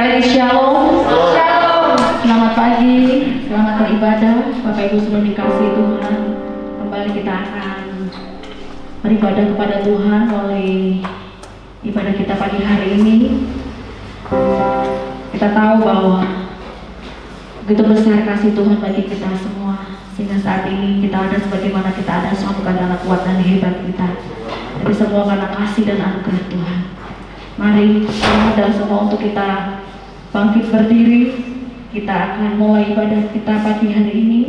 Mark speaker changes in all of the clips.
Speaker 1: Sekali lagi shalom. Shalom. Selamat pagi, selamat beribadah. Bapak Ibu sudah dikasih Tuhan. Kembali kita akan beribadah kepada Tuhan melalui ibadah kita pagi hari ini. Kita tahu bahwa begitu besar kasih Tuhan bagi kita semua, sehingga saat ini kita ada sebagaimana kita ada, semua bukan karena kuat dan hebat kita, tapi semua karena kasih dan anugerah Tuhan. Mari dan semua untuk kita bangkit berdiri. Kita akan mulai ibadah kita pagi hari ini.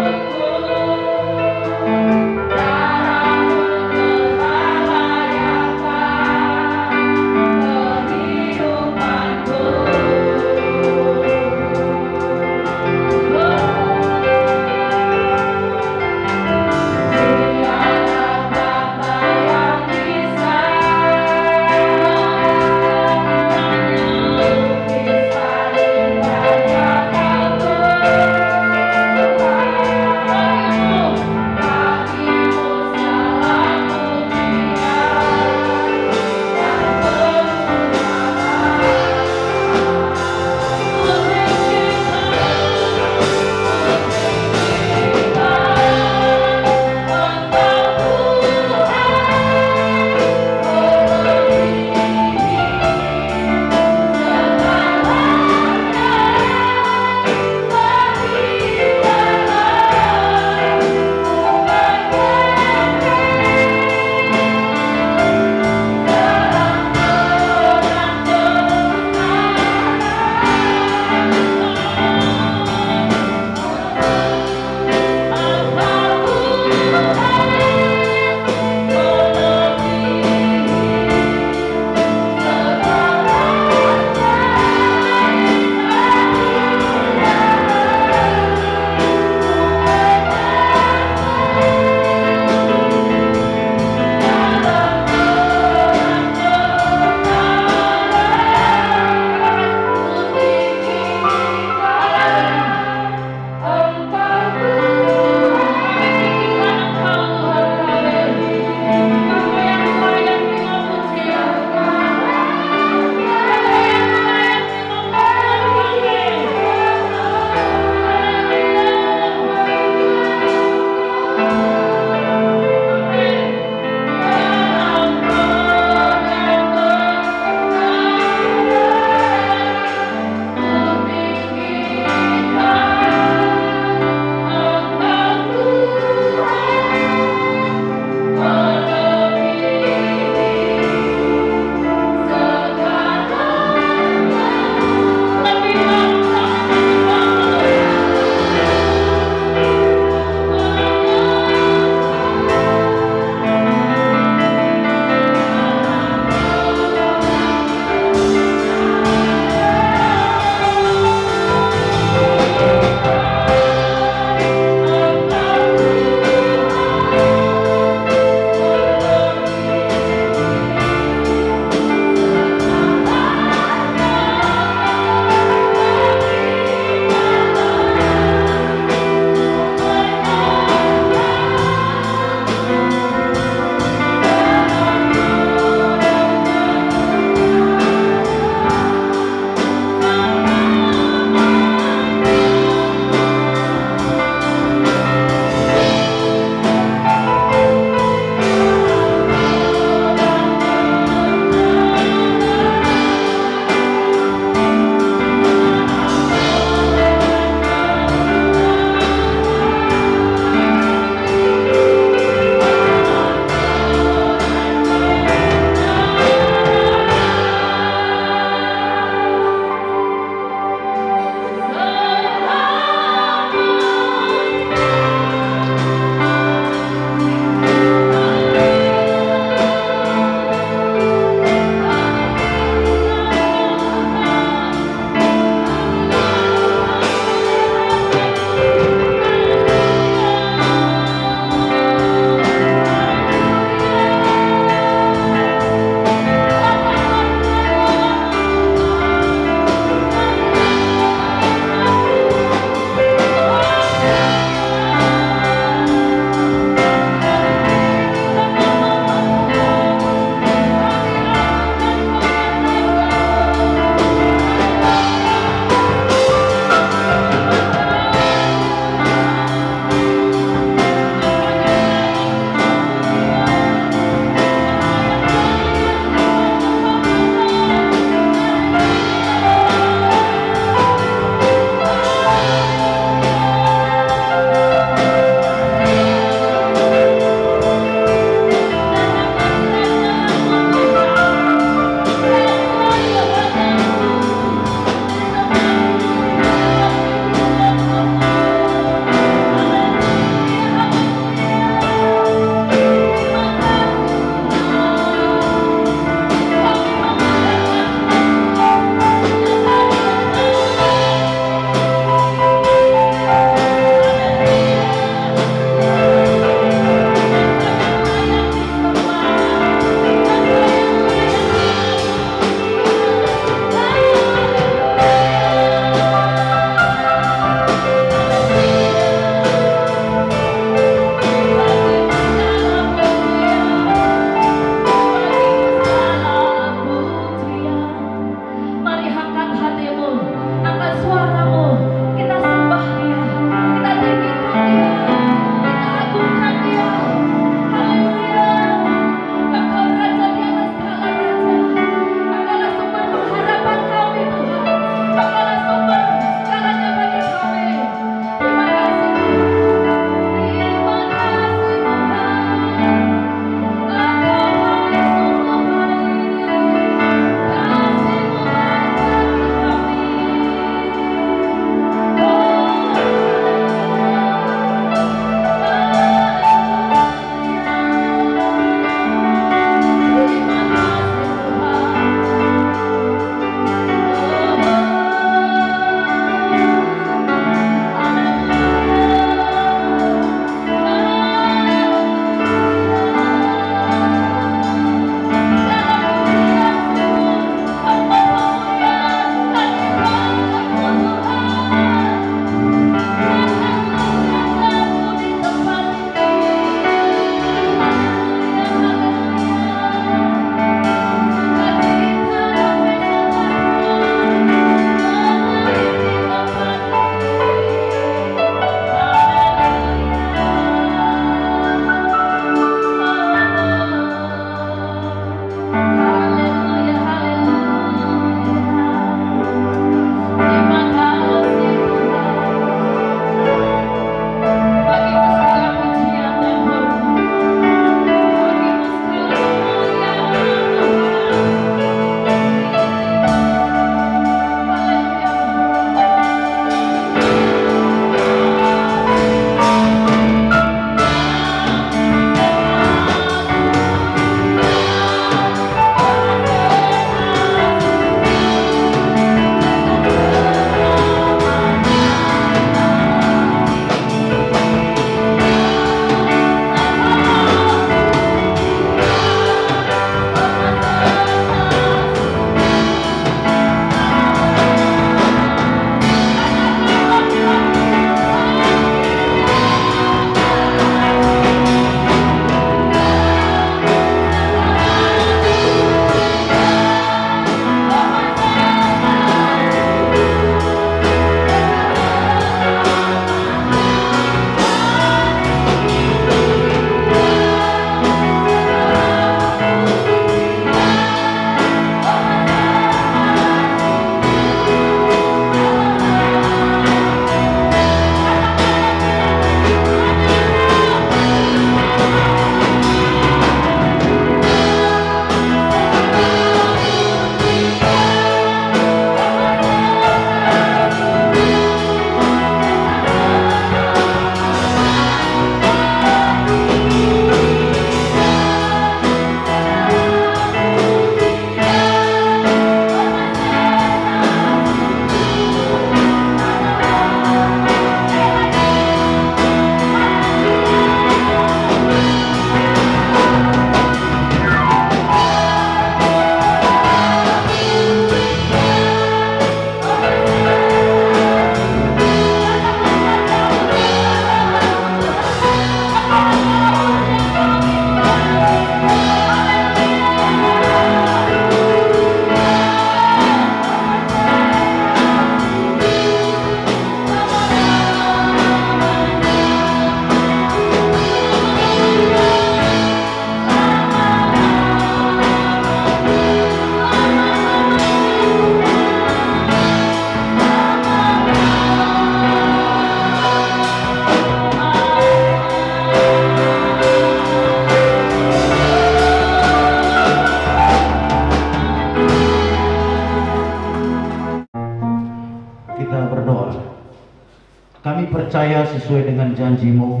Speaker 2: Kami percaya sesuai dengan janji-Mu,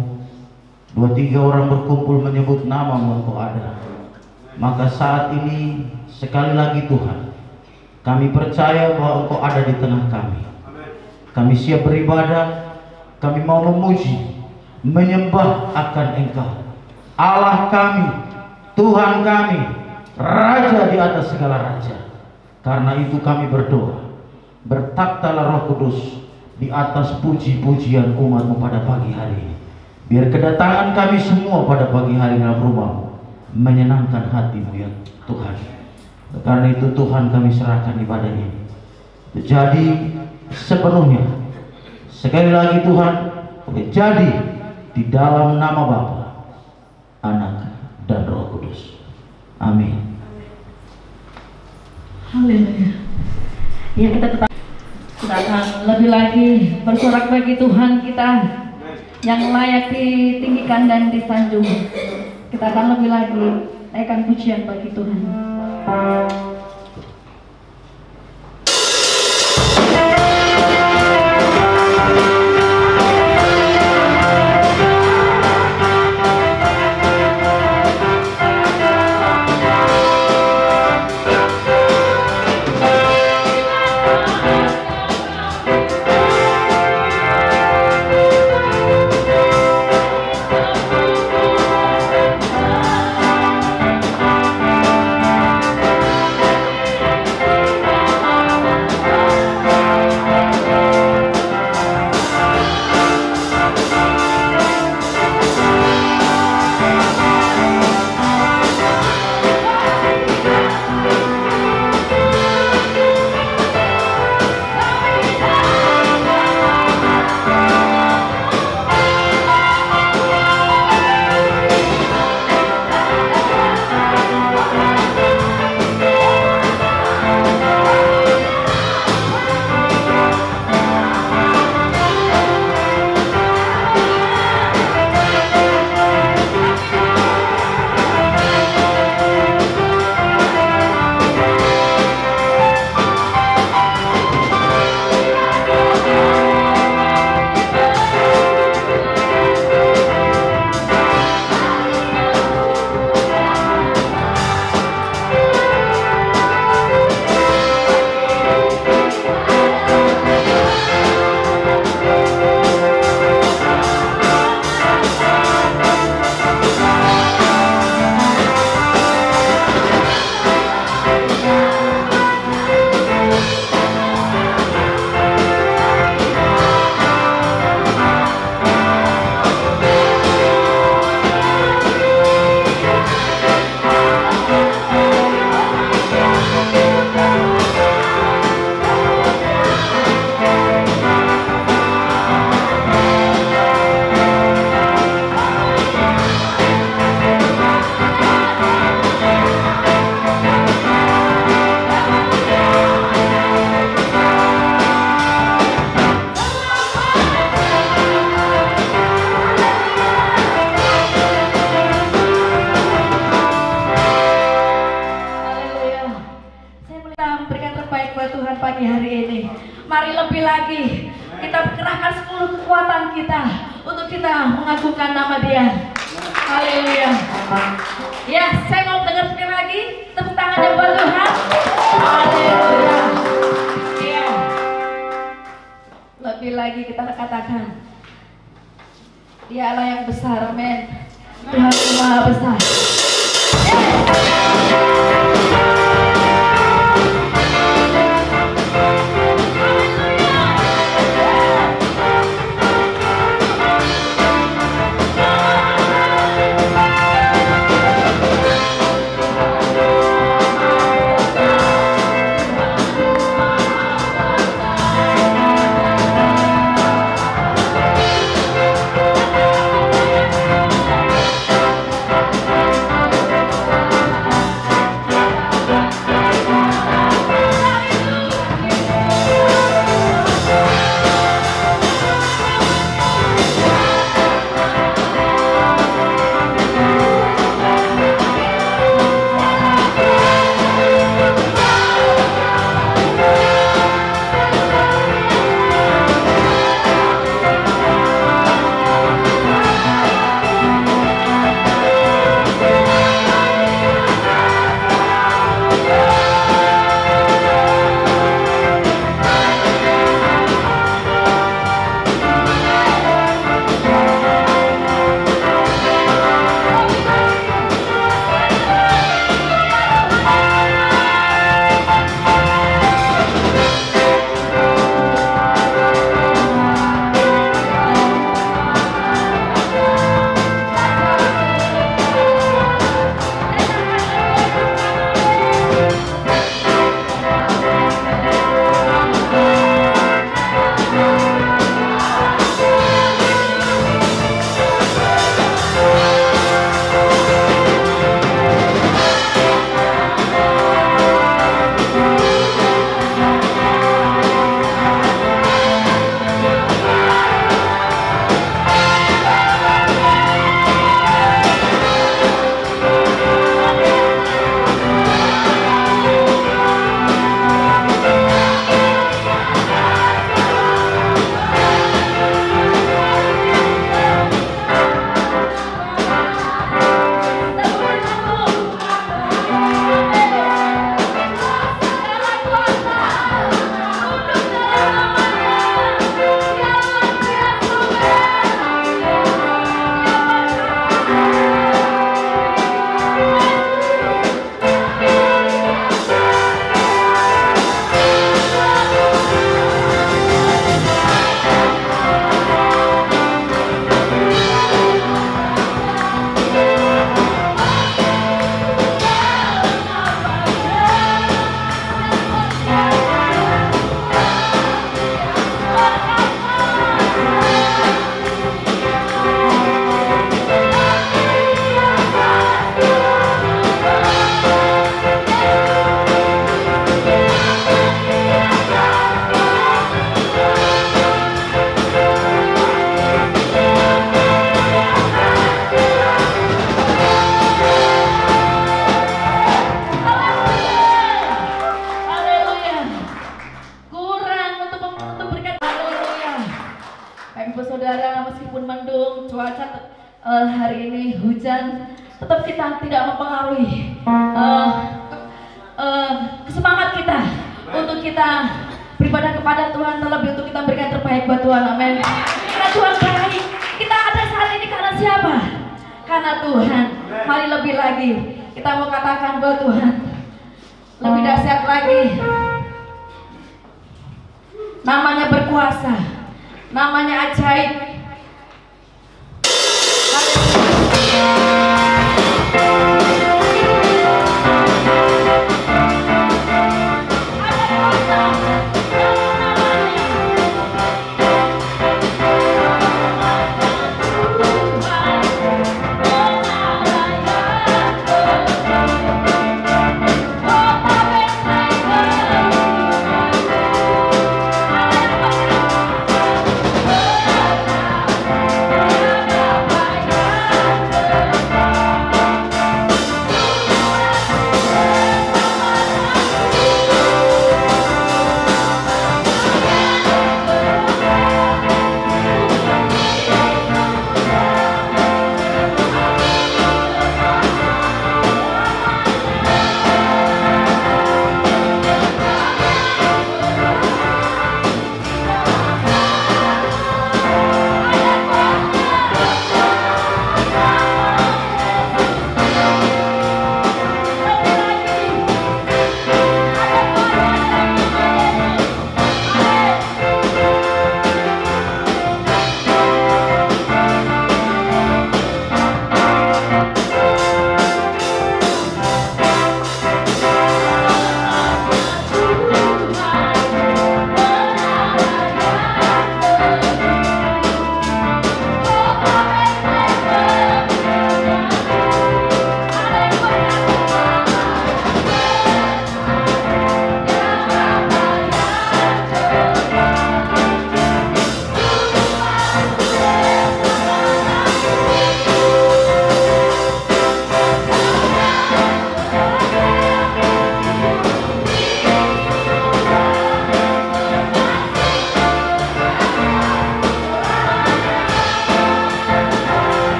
Speaker 2: 2-3 orang berkumpul menyebut nama-Mu, Engkau ada. Maka saat ini sekali lagi Tuhan, kami percaya bahwa Engkau ada di tengah kami. Kami siap beribadah, kami mau memuji, menyembah akan Engkau, Allah kami, Tuhan kami, Raja di atas segala raja. Karena itu kami berdoa, bertakhtalah Roh Kudus di atas puji-pujian umat-Mu pada pagi hari ini. Biar kedatangan kami semua pada pagi hari dalam rumah-Mu menyenangkan hati-Mu ya Tuhan. Karena itu Tuhan, kami serahkan ibadah ini jadi sepenuhnya. Sekali lagi Tuhan, jadi di dalam nama Bapa, Anak, dan Roh Kudus. Amin.
Speaker 1: Haleluya. Ya, kita tetap akan lebih lagi bersorak bagi Tuhan kita yang layak ditinggikan dan disanjung. Kita akan lebih lagi naikkan pujian bagi Tuhan. Pagi hari ini, mari lebih lagi kita kerahkan seluruh kekuatan kita untuk kita mengagungkan nama Dia. Haleluya. Ya, saya mau dengar sekali lagi tepuk tangannya buat Tuhan. Haleluya. Ya. Lebih lagi kita katakan, Dialah yang besar, amin. Tuhan yang Maha Besar. saudara, meskipun mendung, cuaca hari ini hujan, tetap kita tidak mempengaruhi semangat kita untuk kita beribadah kepada Tuhan, terlebih untuk kita berikan terbaik buat Tuhan. Amin. Karena Tuhan baik. Kita ada saat ini karena siapa? Karena Tuhan. Mari lebih lagi kita mau katakan buat Tuhan, lebih dahsyat lagi. Namanya berkuasa, namanya ajaib.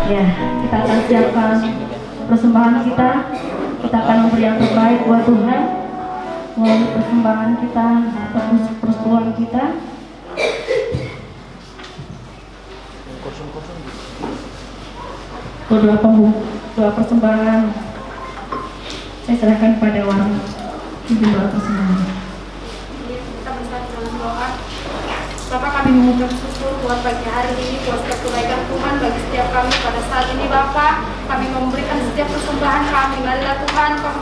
Speaker 3: Ya, kita akan siapkan persembahan kita.
Speaker 1: Kita akan memberi yang terbaik buat Tuhan melalui persembahan kita, persekutuan kita. Doa persembahan saya serahkan kepada orang ibu doa persembahan.
Speaker 3: Kita bersama dalam doa. Bapak, kami mengucap syukur buat pagi hari ini, buat setiap kebaikan Tuhan bagi setiap kami pada saat ini. Bapak, kami memberikan setiap persembahan kami. Marilah Tuhan, Kau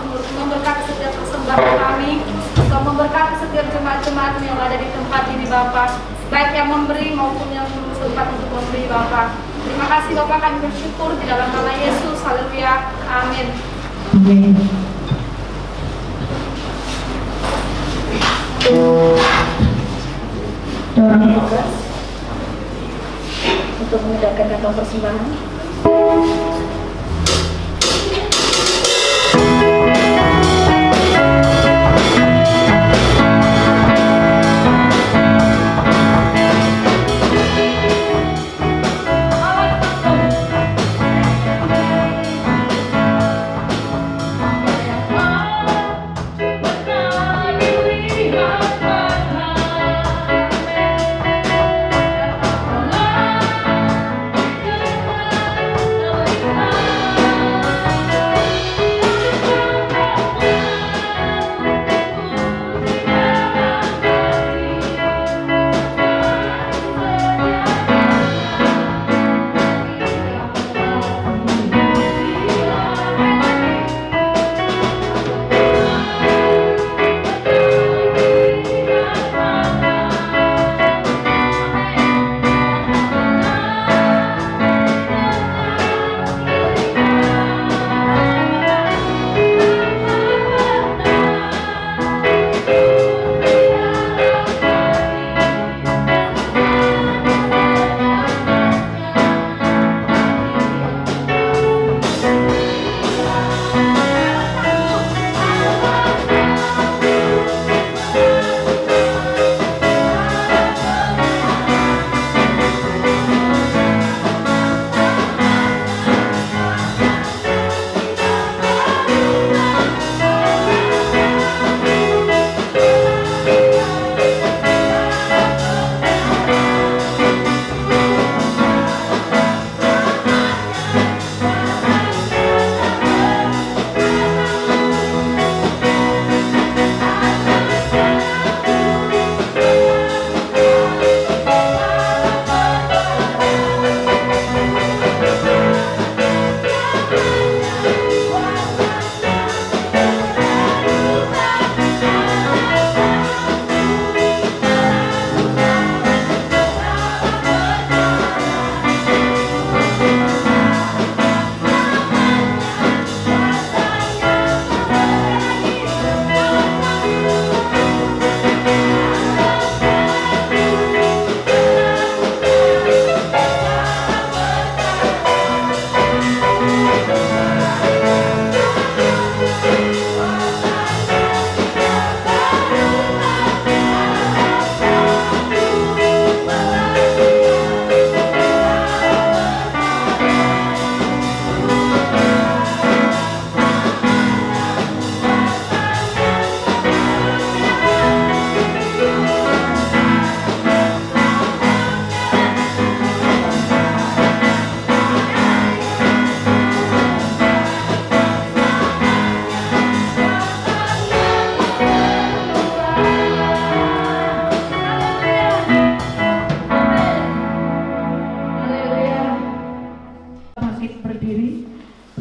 Speaker 3: memberkati setiap persembahan kami, Kau memberkati setiap jemaat-jemaat yang ada di tempat ini Bapak, baik yang memberi maupun yang belum sempat untuk memberi Bapak. Terima kasih Bapak, kami bersyukur di dalam nama Yesus. Haleluya, amin.
Speaker 1: Amin. Orang tugas untuk memindahkan kantong persembahan.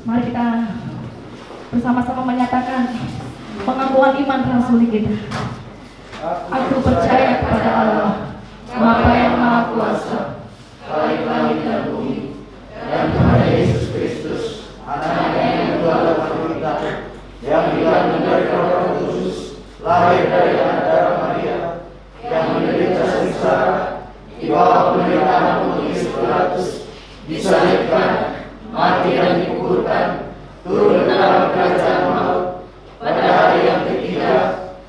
Speaker 1: Mari kita bersama-sama menyatakan pengakuan iman rasuli kita. Aku percaya kepada Allah, Bapa yang Maha Kuasa, Khalik langit dan bumi, dan kepada Yesus Kristus, Anaknya yang kedua dalam kita, yang dikandung dari Roh Kudus, lahir dari darah Maria, yang menderita sengsara, di bawah pemerintahan Pontius Pilatus, disalibkan, mati dan dikuburkan, turun ke dalam kerajaan maut, pada hari yang ketiga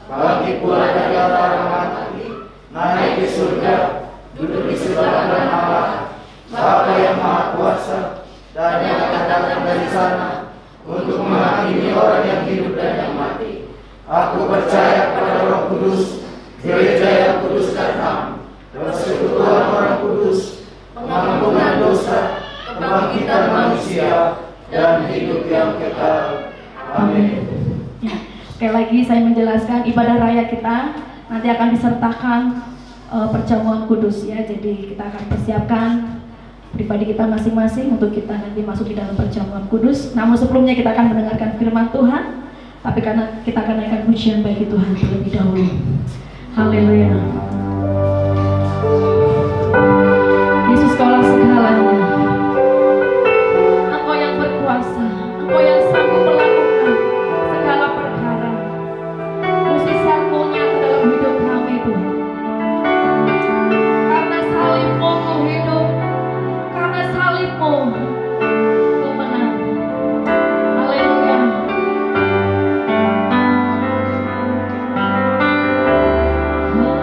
Speaker 1: bangkit pula dari antara mati, naik ke surga, duduk di sebelah kanan Allah, Bapa yang Maha Kuasa, dan yang akan datang dari sana
Speaker 2: untuk menghakimi orang yang hidup dan yang mati. Aku percaya pada Roh Kudus, gereja yang kudus dan ham, persekutuan orang kudus, pengampunan dosa, kebangkitan manusia, dan hidup yang kekal. Amin.
Speaker 1: Ya, sekali lagi saya menjelaskan ibadah raya kita nanti akan disertakan perjamuan kudus ya. Jadi kita akan persiapkan pribadi kita masing-masing untuk kita nanti masuk di dalam perjamuan kudus. Namun sebelumnya kita akan mendengarkan firman Tuhan. Tapi karena kita akan naikkan pujian bagi Tuhan terlebih dahulu. Haleluya. Yesus kaulah segalanya. Engkau yang berkuasa, Engkau yang sanggup melakukan segala perkara. Mujizat-Mu nyata dalam hidup kami Tuhan. Karena salib-Mu ku hidup, karena salib-Mu ku menang. Haleluya. Oh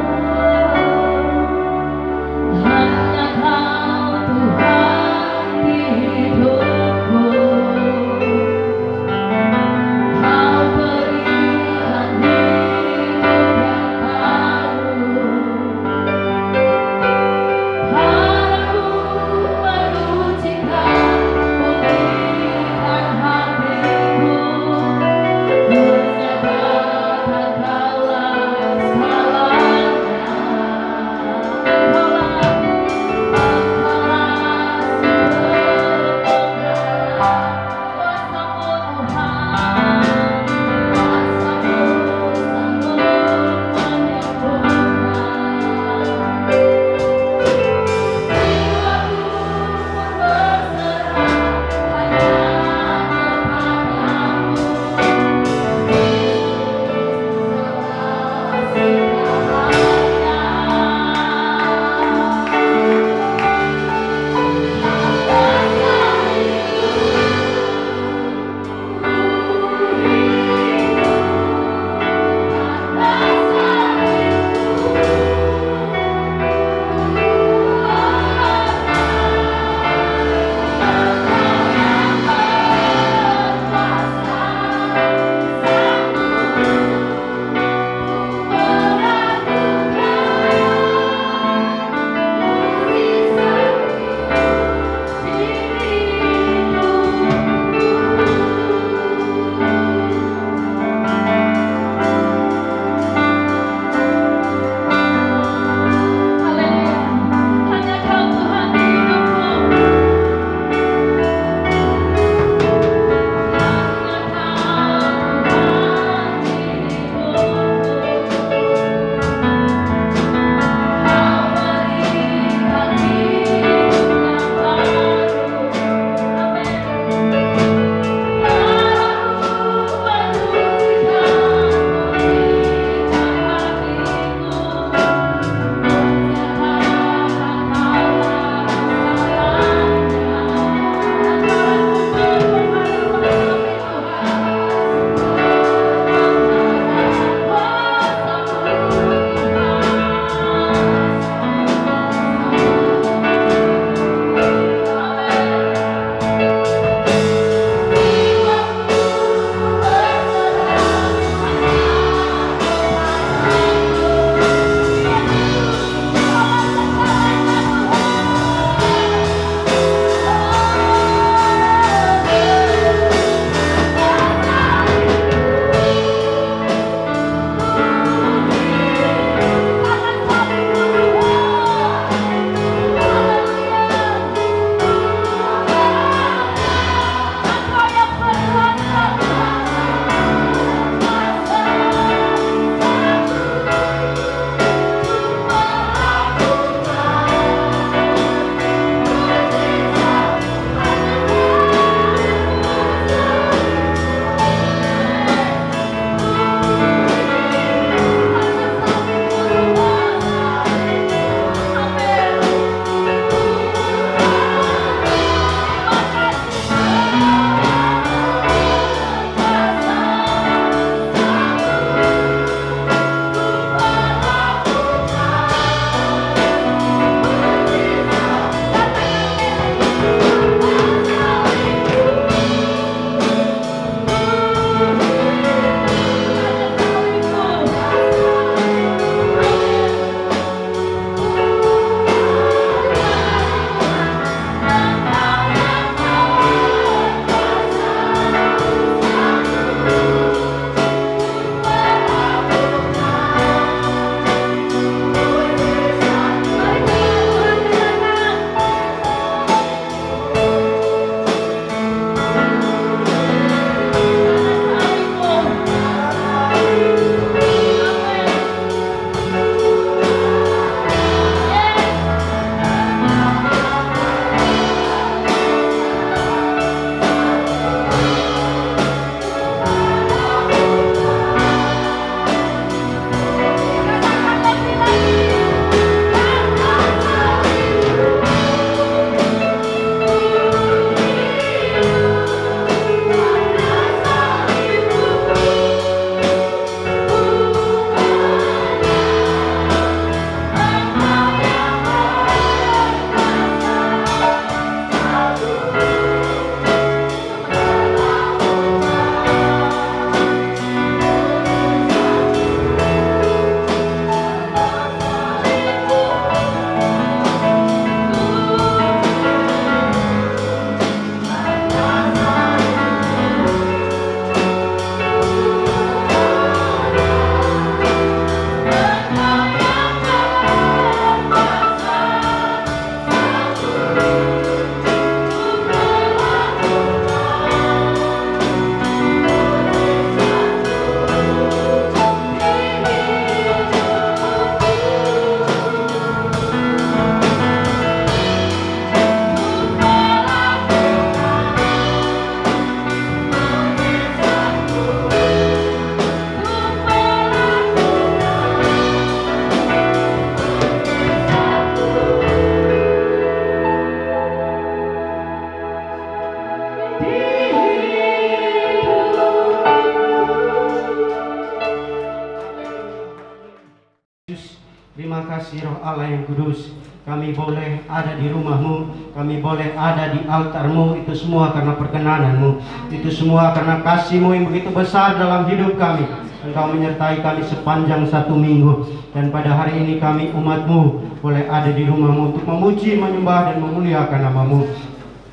Speaker 4: kasih Roh Allah yang kudus. Kami boleh ada di rumah-Mu, kami boleh ada di altar-Mu. Itu semua karena perkenanan-Mu, itu semua karena kasih-Mu yang begitu besar dalam hidup kami. Engkau menyertai kami sepanjang 1 minggu. Dan pada hari ini kami umat-Mu boleh ada di rumah-Mu untuk memuji, menyembah, dan memuliakan nama-Mu.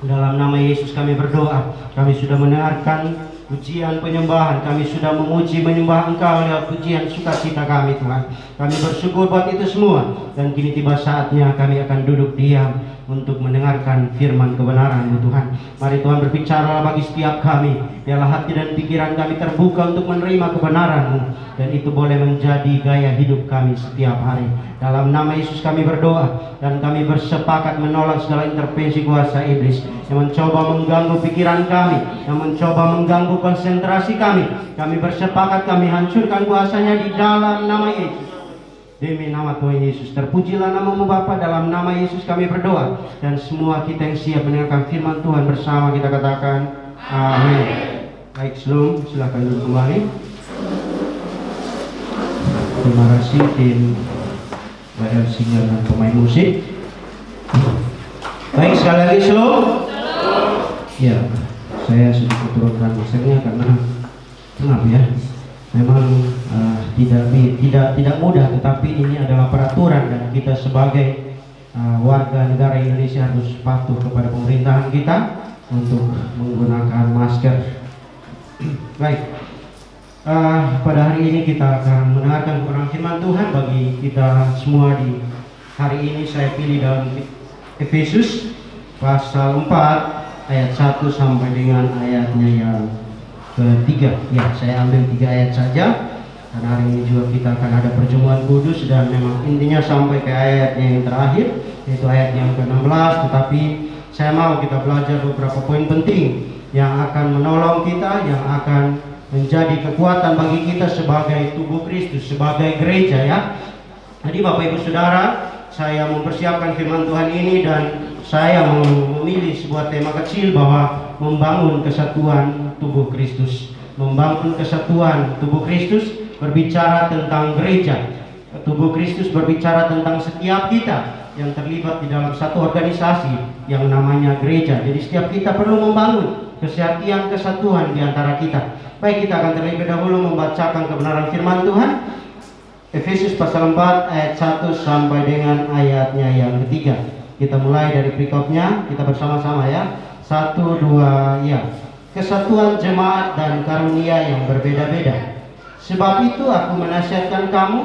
Speaker 4: Dalam nama Yesus kami berdoa. Kami sudah mendengarkan pujian penyembahan, kami sudah memuji menyembah Engkau lewat pujian sukacita kami Tuhan. Kami bersyukur buat itu semua. Dan kini tiba saatnya kami akan duduk diam untuk mendengarkan firman kebenaran-Mu Tuhan. Mari Tuhan berbicara bagi setiap kami. Biarlah hati dan pikiran kami terbuka untuk menerima kebenaran-Mu, dan itu boleh menjadi gaya hidup kami setiap hari. Dalam nama Yesus kami berdoa, dan kami bersepakat menolak segala intervensi kuasa iblis yang mencoba mengganggu pikiran kami, yang mencoba mengganggu konsentrasi kami. Kami bersepakat, kami hancurkan kuasanya di dalam nama Yesus. Demi nama Tuhan Yesus, terpujilah nama-Mu Bapa. Dalam nama Yesus kami berdoa, dan semua kita yang siap mendengarkan firman Tuhan bersama kita katakan amin. Baik, Shalom, silakan duduk kembali. Terima kasih tim Badal Singer dan pemain musik. Baik, sekali lagi Shalom. Ya, saya sedikit turunkan maksudnya karena maaf ya, memang tidak mudah, tetapi ini adalah peraturan, dan kita sebagai warga negara Indonesia harus patuh kepada pemerintahan kita untuk menggunakan masker. Baik, pada hari ini kita akan mendengarkan kebenaran firman Tuhan bagi kita semua. Di hari ini saya pilih dalam Efesus pasal 4 ayat 1 sampai dengan ayatnya yang ketiga. Ya, saya ambil 3 ayat saja, karena hari ini juga kita akan ada perjamuan kudus, dan memang intinya sampai ke ayatnya yang terakhir, yaitu ayat yang ke-16. Tetapi saya mau kita belajar beberapa poin penting yang akan menolong kita, yang akan menjadi kekuatan bagi kita sebagai tubuh Kristus, sebagai gereja ya. Jadi Bapak Ibu Saudara, saya mempersiapkan firman Tuhan ini, dan saya memilih sebuah tema kecil bahwa membangun kesatuan tubuh Kristus. Membangun kesatuan tubuh Kristus berbicara tentang gereja. Tubuh Kristus berbicara tentang setiap kita yang terlibat di dalam satu organisasi yang namanya gereja. Jadi setiap kita perlu membangun kesatuan di antara kita. Baik, kita akan terlebih dahulu membacakan kebenaran firman Tuhan. Efesus pasal 4 ayat 1 sampai dengan ayatnya yang ketiga. Kita mulai dari perikopnya, kita bersama-sama ya. 1, 2, ya. Kesatuan jemaat dan karunia yang berbeda-beda. Sebab itu aku menasihatkan kamu,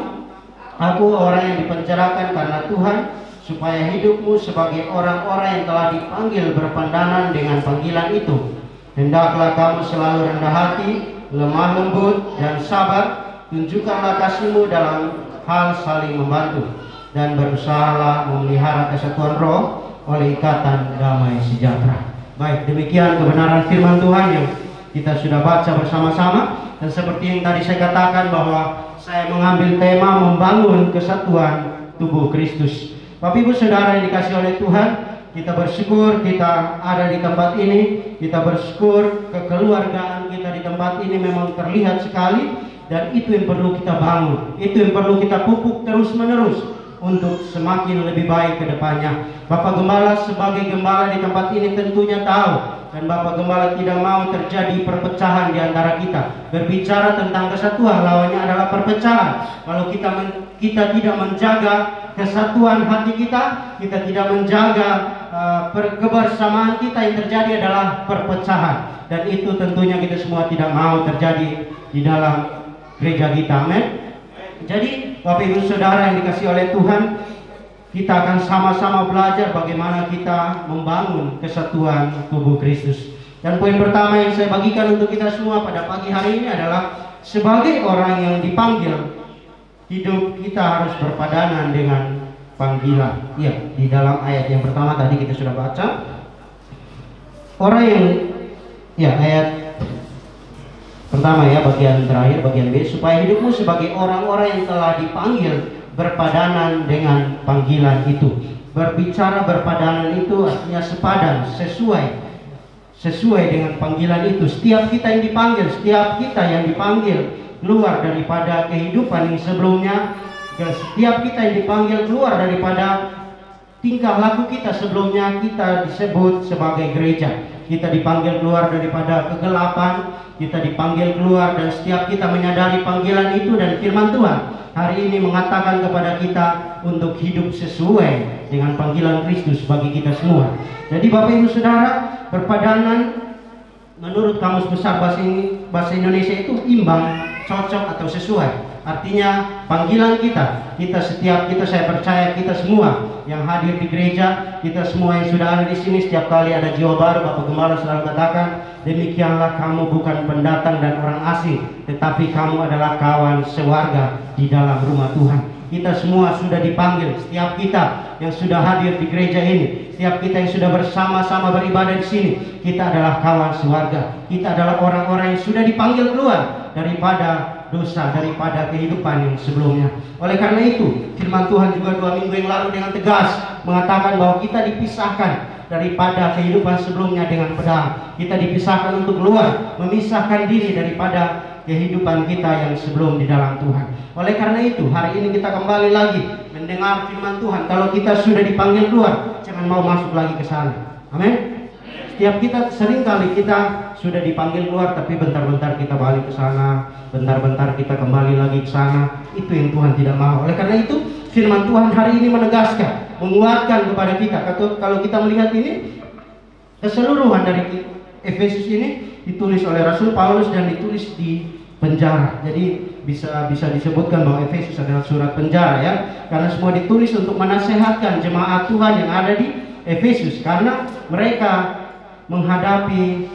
Speaker 4: aku orang yang dipenjarakan karena Tuhan, supaya hidupmu sebagai orang-orang yang telah dipanggil berpandangan dengan panggilan itu. Hendaklah kamu selalu rendah hati, lemah lembut, dan sabar. Tunjukkanlah kasihmu dalam hal saling membantu, dan berusahalah memelihara kesatuan roh oleh ikatan damai sejahtera. Baik, demikian kebenaran firman Tuhan yang kita sudah baca bersama-sama. Dan seperti yang tadi saya katakan, bahwa saya mengambil tema membangun kesatuan tubuh Kristus. Bapak Ibu Saudara yang dikasihi oleh Tuhan, kita bersyukur kita ada di tempat ini. Kita bersyukur kekeluargaan kita di tempat ini memang terlihat sekali. Dan itu yang perlu kita bangun, itu yang perlu kita pupuk terus-menerus untuk semakin lebih baik ke depannya. Bapak Gembala sebagai gembala di tempat ini tentunya tahu, dan Bapak Gembala tidak mau terjadi perpecahan di antara kita. Berbicara tentang kesatuan, lawannya adalah perpecahan. Kalau kita tidak menjaga kesatuan hati kita tidak menjaga kebersamaan kita, yang terjadi adalah perpecahan. Dan itu tentunya kita semua tidak mau terjadi di dalam gereja kita, amin. Jadi Bapak Ibu Saudara yang dikasihi oleh Tuhan, kita akan sama-sama belajar bagaimana kita membangun kesatuan tubuh Kristus. Dan poin pertama yang saya bagikan untuk kita semua pada pagi hari ini adalah, sebagai orang yang dipanggil, hidup kita harus berpadanan dengan panggilan. Ya, di dalam ayat yang pertama tadi kita sudah baca. Orang yang, ya, ayat pertama ya, bagian terakhir, bagian B, supaya hidupmu sebagai orang-orang yang telah dipanggil berpadanan dengan panggilan itu. Berbicara berpadanan itu artinya sepadan, sesuai dengan panggilan itu. Setiap kita yang dipanggil keluar daripada kehidupan yang sebelumnya, Setiap kita yang dipanggil keluar daripada tingkah laku kita sebelumnya kita disebut sebagai gereja. Kita dipanggil keluar daripada kegelapan, kita dipanggil keluar, dan setiap kita menyadari panggilan itu dan firman Tuhan hari ini mengatakan kepada kita untuk hidup sesuai dengan panggilan Kristus bagi kita semua. Jadi Bapak Ibu Saudara, perpadanan menurut Kamus Besar Bahasa Indonesia itu imbang, cocok atau sesuai. Artinya panggilan kita setiap kita, saya percaya kita semua yang hadir di gereja, kita semua yang sudah ada di sini, setiap kali ada jiwa baru, Bapak Gembala selalu katakan, demikianlah kamu bukan pendatang dan orang asing, tetapi kamu adalah kawan sewarga di dalam rumah Tuhan. Kita semua sudah dipanggil, setiap kita yang sudah hadir di gereja ini, setiap kita yang sudah bersama-sama beribadah di sini, kita adalah kawan sewarga. Kita adalah orang-orang yang sudah dipanggil keluar daripada dosa, daripada kehidupan yang sebelumnya. Oleh karena itu, firman Tuhan juga 2 minggu yang lalu dengan tegas mengatakan bahwa kita dipisahkan daripada kehidupan sebelumnya dengan pedang. Kita dipisahkan untuk keluar, memisahkan diri daripada kehidupan kita yang sebelum di dalam Tuhan. Oleh karena itu, hari ini kita kembali lagi mendengar firman Tuhan. Kalau kita sudah dipanggil keluar, jangan mau masuk lagi ke sana. Amin. Setiap kita, seringkali kita sudah dipanggil keluar, tapi bentar-bentar kita balik ke sana, bentar-bentar kita kembali lagi ke sana. Itu yang Tuhan tidak mau. Oleh karena itu, firman Tuhan hari ini menegaskan, menguatkan kepada kita. Kalau kita melihat ini, keseluruhan dari Efesus ini ditulis oleh Rasul Paulus dan ditulis di penjara. Jadi bisa disebutkan bahwa Efesus adalah surat penjara, ya, karena semua ditulis untuk menasehatkan jemaat Tuhan yang ada di Efesus, karena mereka menghadapi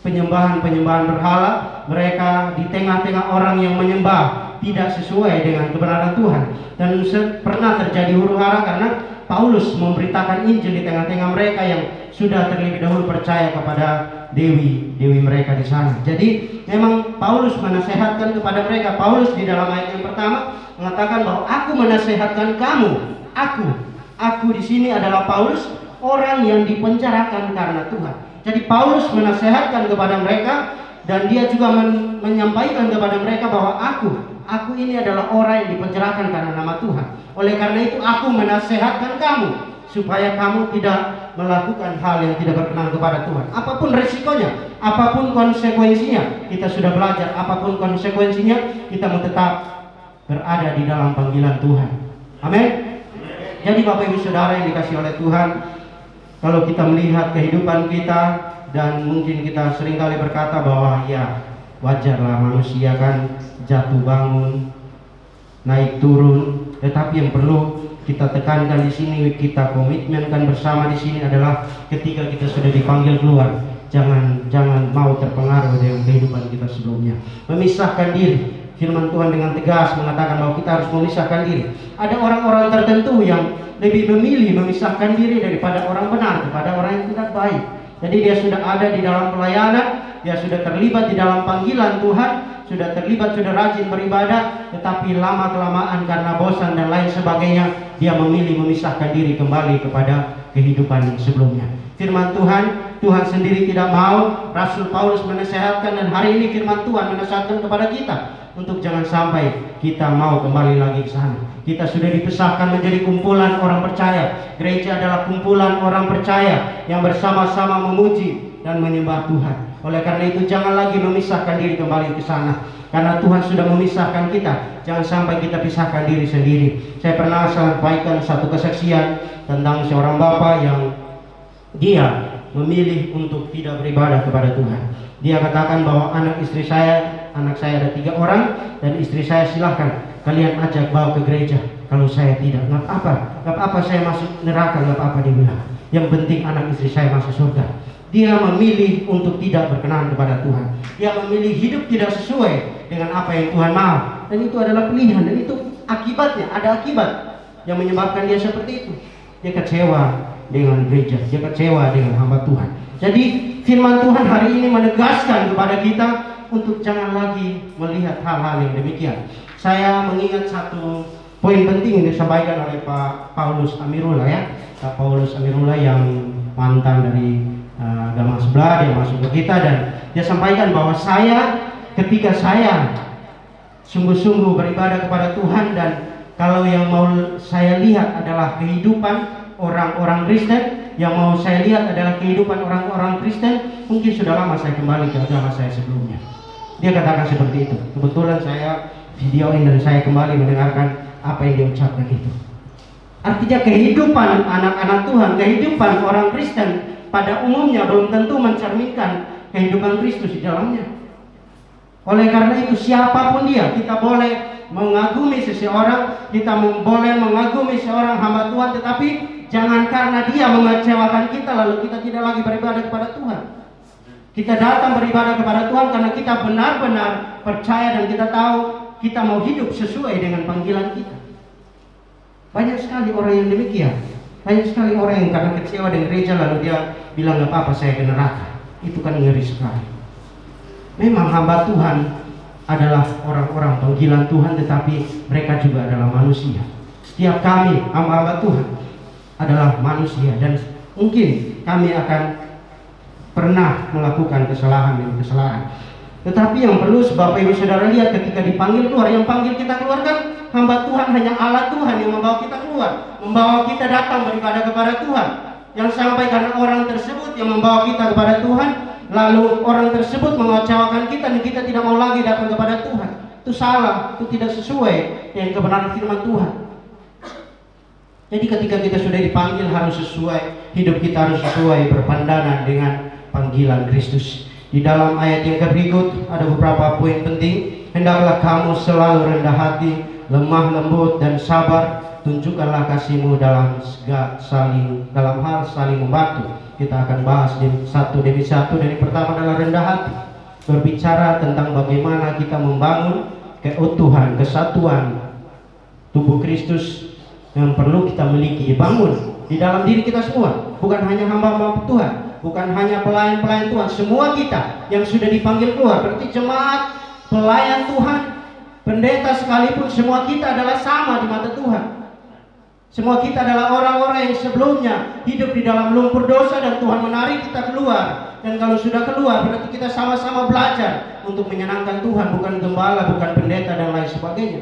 Speaker 4: penyembahan berhala. Mereka di tengah-tengah orang yang menyembah tidak sesuai dengan kebenaran Tuhan, dan pernah terjadi huru-hara karena Paulus memberitakan Injil di tengah-tengah mereka yang sudah terlebih dahulu percaya kepada dewi mereka di sana. Jadi memang Paulus menasehatkan kepada mereka. Paulus di dalam ayat yang pertama mengatakan bahwa aku menasehatkan kamu. Aku di sini adalah Paulus, orang yang dipenjarakan karena Tuhan. Jadi Paulus menasehatkan kepada mereka, dan dia juga menyampaikan kepada mereka bahwa aku ini adalah orang yang dipenjarakan karena nama Tuhan. Oleh karena itu aku menasehatkan kamu supaya kamu tidak melakukan hal yang tidak berkenan kepada Tuhan. Apapun resikonya, apapun konsekuensinya, kita sudah belajar. Apapun konsekuensinya, kita mau tetap berada di dalam panggilan Tuhan. Amin. Jadi Bapak Ibu Saudara yang dikasihi oleh Tuhan, kalau kita melihat kehidupan kita, dan mungkin kita seringkali berkata bahwa ya wajarlah manusia kan jatuh bangun, naik turun, tetapi yang perlu kita tekankan di sini, kita komitmenkan bersama di sini adalah ketika kita sudah dipanggil keluar, jangan mau terpengaruh dengan kehidupan kita sebelumnya. Memisahkan diri. Firman Tuhan dengan tegas mengatakan bahwa kita harus memisahkan diri. Ada orang-orang tertentu yang lebih memilih memisahkan diri daripada orang benar kepada orang yang tidak baik. Jadi dia sudah ada di dalam pelayanan, dia sudah terlibat di dalam panggilan Tuhan, sudah terlibat, sudah rajin beribadah, tetapi lama-kelamaan karena bosan dan lain sebagainya, dia memilih memisahkan diri kembali kepada kehidupan sebelumnya. Firman Tuhan sendiri tidak mau. Rasul Paulus menasehatkan, dan hari ini firman Tuhan menasehatkan kepada kita untuk jangan sampai kita mau kembali lagi ke sana. Kita sudah dipisahkan menjadi kumpulan orang percaya. Gereja adalah kumpulan orang percaya yang bersama-sama memuji dan menyembah Tuhan. Oleh karena itu jangan lagi memisahkan diri kembali ke sana, karena Tuhan sudah memisahkan kita. Jangan sampai kita pisahkan diri sendiri. Saya pernah sampaikan satu kesaksian tentang seorang bapak yang dia memilih untuk tidak beribadah kepada Tuhan. Dia katakan bahwa anak saya ada 3 orang, dan istri saya silahkan kalian ajak bawa ke gereja. Kalau saya tidak, nggak apa-apa saya masuk neraka, nggak apa-apa dia bilang. Yang penting anak istri saya masuk surga. Dia memilih untuk tidak berkenan kepada Tuhan. Dia memilih hidup tidak sesuai dengan apa yang Tuhan mau, dan itu adalah pilihan, dan itu akibatnya, ada akibat yang menyebabkan dia seperti itu. Dia kecewa dengan gereja, dia kecewa dengan hamba Tuhan. Jadi firman Tuhan hari ini menegaskan kepada kita untuk jangan lagi melihat hal-hal yang demikian. Saya mengingat satu poin penting yang disampaikan oleh Pak Paulus Amirullah, ya. Pak Paulus Amirullah yang mantan dari agama sebelah, dia masuk ke kita, dan dia sampaikan bahwa ketika saya sungguh-sungguh beribadah kepada Tuhan dan Kalau yang mau saya lihat adalah kehidupan orang-orang Kristen, yang mau saya lihat adalah kehidupan orang-orang Kristen, mungkin sudah lama saya kembali ke agama saya sebelumnya. Dia katakan seperti itu. Kebetulan saya videoin dan saya kembali mendengarkan apa yang dia ucapkan itu. Artinya kehidupan anak-anak Tuhan, kehidupan orang Kristen pada umumnya belum tentu mencerminkan kehidupan Kristus di dalamnya. Oleh karena itu siapapun dia, kita boleh mengagumi seseorang, kita boleh mengagumi seorang hamba Tuhan, tetapi jangan karena dia mengecewakan kita lalu kita tidak lagi beribadah kepada Tuhan. Kita datang beribadah kepada Tuhan karena kita benar-benar percaya dan kita tahu kita mau hidup sesuai dengan panggilan kita. Banyak sekali orang yang demikian. Banyak sekali orang yang karena kecewa dengan gereja lalu dia bilang gak apa-apa saya ke neraka. Itu kan ngeri sekali. Memang hamba Tuhan adalah orang-orang panggilan Tuhan, tetapi mereka juga adalah manusia. Setiap kami hamba-hamba Tuhan adalah manusia, dan mungkin kami akan pernah melakukan kesalahan demi kesalahan. Tetapi yang perlu Bapak Ibu Saudara lihat, ketika dipanggil keluar, yang panggil kita keluar kan hamba Tuhan, hanya Allah Tuhan yang membawa kita keluar, membawa kita datang beribadah kepada Tuhan. Yang sampai karena orang tersebut yang membawa kita kepada Tuhan, lalu orang tersebut mengecewakan kita dan kita tidak mau lagi datang kepada Tuhan. Itu salah, itu tidak sesuai dengan kebenaran firman Tuhan. Jadi ketika kita sudah dipanggil harus sesuai, hidup kita harus sesuai berpandangan dengan panggilan Kristus. Di dalam ayat yang berikut ada beberapa poin penting. Hendaklah kamu selalu rendah hati, lemah lembut dan sabar. Tunjukkanlah kasihmu dalam hal saling membantu. Kita akan bahas satu demi satu. Dan yang pertama adalah rendah hati, berbicara tentang bagaimana kita membangun keutuhan, kesatuan tubuh Kristus yang perlu kita miliki, bangun di dalam diri kita semua. Bukan hanya hamba-hamba Tuhan, bukan hanya pelayan-pelayan Tuhan, semua kita yang sudah dipanggil keluar. Berarti jemaat, pelayan Tuhan, pendeta sekalipun, semua kita adalah sama di mata Tuhan. Semua kita adalah orang-orang yang sebelumnya hidup di dalam lumpur dosa dan Tuhan menarik kita keluar. Dan kalau sudah keluar berarti kita sama-sama belajar untuk menyenangkan Tuhan, bukan gembala, bukan pendeta dan lain sebagainya.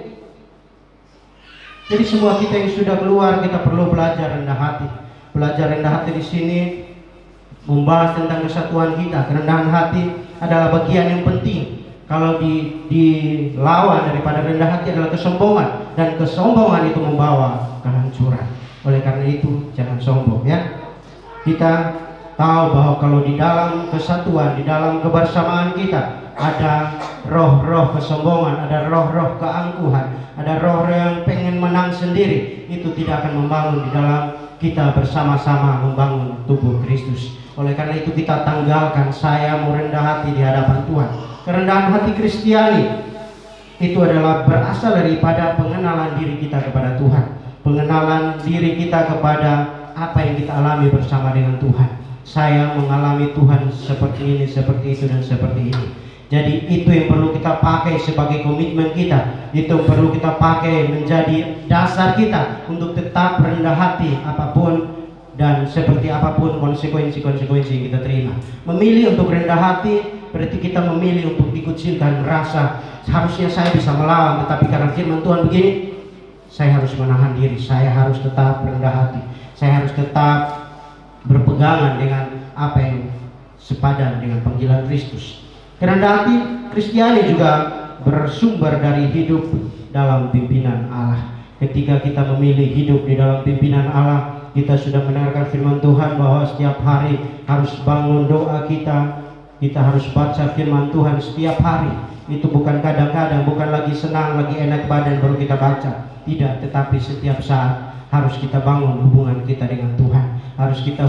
Speaker 4: Jadi semua kita yang sudah keluar kita perlu belajar rendah hati. Belajar rendah hati di sini membahas tentang kesatuan kita. Kerendahan hati adalah bagian yang penting. Kalau dilawan daripada rendah hati adalah kesombongan, dan kesombongan itu membawa kehancuran. Oleh karena itu jangan sombong ya. Kita tahu bahwa kalau di dalam kesatuan, di dalam kebersamaan kita ada roh-roh kesombongan, ada roh-roh keangkuhan, ada roh yang pengen menang sendiri, itu tidak akan membangun di dalam kita bersama-sama membangun tubuh Kristus. Oleh karena itu kita tanggalkan, saya mau rendah hati di hadapan Tuhan. Kerendahan hati Kristiani itu adalah berasal daripada pengenalan diri kita kepada Tuhan, pengenalan diri kita kepada apa yang kita alami bersama dengan Tuhan. Saya mengalami Tuhan seperti ini, seperti itu, dan seperti ini. Jadi itu yang perlu kita pakai sebagai komitmen kita, itu perlu kita pakai menjadi dasar kita untuk tetap rendah hati apapun dan seperti apapun konsekuensi-konsekuensi yang kita terima. Memilih untuk rendah hati berarti kita memilih untuk dikucilkan, merasa harusnya saya bisa melawan, tetapi karena firman Tuhan begini, saya harus menahan diri, saya harus tetap rendah hati, saya harus tetap berpegangan dengan apa yang sepadan dengan panggilan Kristus. Kerendahan hati Kristiani juga bersumber dari hidup dalam pimpinan Allah. Ketika kita memilih hidup di dalam pimpinan Allah, kita sudah mendengarkan firman Tuhan bahwa setiap hari harus bangun doa kita harus baca firman Tuhan setiap hari. Itu bukan kadang-kadang, bukan lagi senang, lagi enak badan baru kita baca. Tidak, tetapi setiap saat harus kita bangun hubungan kita dengan Tuhan. Harus kita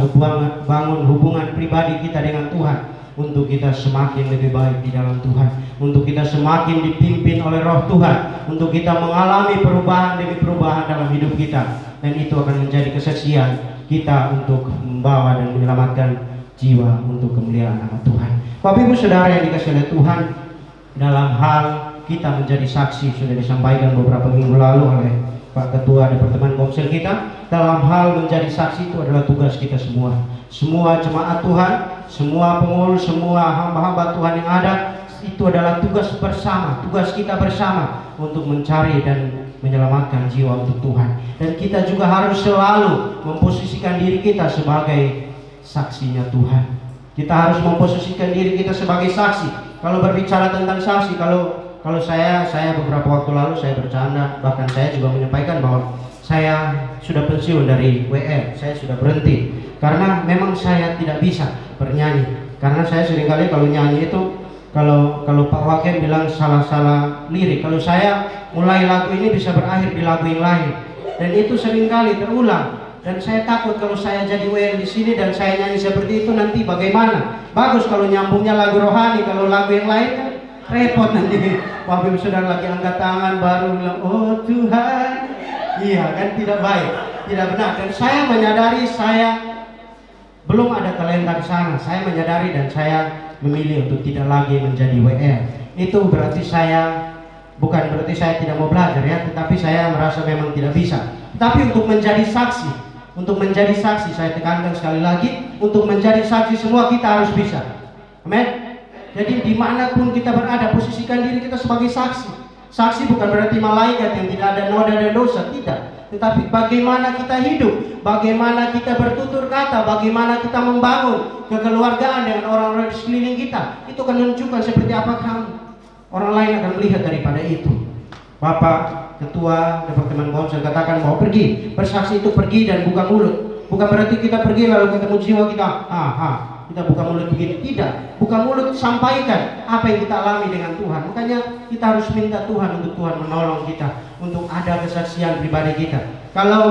Speaker 4: bangun hubungan pribadi kita dengan Tuhan, untuk kita semakin lebih baik di dalam Tuhan, untuk kita semakin dipimpin oleh roh Tuhan, untuk kita mengalami perubahan demi perubahan dalam hidup kita. Dan itu akan menjadi kesaksian kita untuk membawa dan menyelamatkan jiwa untuk kemuliaan nama Tuhan. Bapak Ibu Saudara yang dikasihi oleh Tuhan, dalam hal kita menjadi saksi sudah disampaikan beberapa minggu lalu oleh Pak Ketua Departemen Komsel kita. Dalam hal menjadi saksi itu adalah tugas kita semua. Semua jemaat Tuhan, semua pengurus, semua hamba-hamba Tuhan yang ada, itu adalah tugas bersama, tugas kita bersama untuk mencari dan menyelamatkan jiwa untuk Tuhan. Dan kita juga harus selalu memposisikan diri kita sebagai saksinya Tuhan. Kita harus memposisikan diri kita sebagai saksi. Kalau berbicara tentang saksi, kalau saya beberapa waktu lalu saya bercanda, bahkan saya juga menyampaikan bahwa saya sudah pensiun dari WR, saya sudah berhenti karena memang saya tidak bisa bernyanyi. Karena saya seringkali kalau nyanyi itu kalau Pak Wakil bilang salah-salah lirik, kalau saya mulai lagu ini bisa berakhir di lagu yang lain, dan itu seringkali terulang. Dan saya takut kalau saya jadi WR di sini dan saya nyanyi seperti itu nanti bagaimana? Bagus kalau nyambungnya lagu rohani, kalau lagu yang lain kan repot nanti. Bapak Saudara lagi angkat tangan baru bilang oh Tuhan, iya kan tidak baik, tidak benar. Dan saya menyadari saya belum ada talenta di sana. Saya menyadari dan saya memilih untuk tidak lagi menjadi WR. Itu berarti bukan berarti saya tidak mau belajar ya, tetapi saya merasa memang tidak bisa. Tapi untuk menjadi saksi, saya tekankan sekali lagi, untuk menjadi saksi semua kita harus bisa. Amin. Jadi dimanapun kita berada, posisikan diri kita sebagai saksi. Saksi bukan berarti malaikat yang tidak ada noda dan dosa, tidak. Tetapi bagaimana kita hidup, bagaimana kita bertutur kata, bagaimana kita membangun kekeluargaan dengan orang-orang di sekeliling kita, itu akan menunjukkan seperti apa kamu. Orang lain akan melihat daripada itu. Bapak Ketua Departemen Konsel katakan bahwa pergi, bersaksi itu pergi dan buka mulut. Bukan berarti kita pergi lalu ketemu jiwa kita, kita buka mulut begini, tidak. Buka mulut, sampaikan apa yang kita alami dengan Tuhan. Makanya kita harus minta Tuhan untuk Tuhan menolong kita, untuk ada kesaksian pribadi kita. Kalau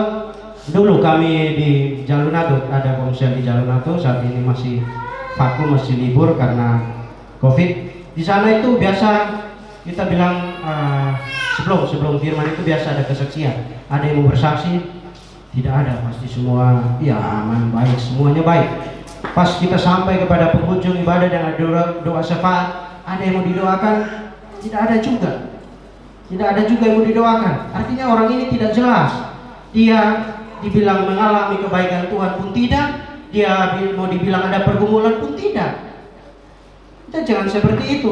Speaker 4: dulu kami di Jalunato, ada konsel di Jalunato, saat ini masih vakum, masih libur karena COVID. Di sana itu biasa kita bilang sebelum firman itu biasa ada kesaksian. Ada yang mau bersaksi, tidak ada, pasti semua ya aman, baik, semuanya baik. Pas kita sampai kepada penghujung ibadah dan ada doa syafaat, ada yang mau didoakan, tidak ada juga. Tidak ada juga yang mau didoakan. Artinya orang ini tidak jelas. Dia dibilang mengalami kebaikan Tuhan pun tidak, dia mau dibilang ada pergumulan pun tidak. Kita jangan seperti itu.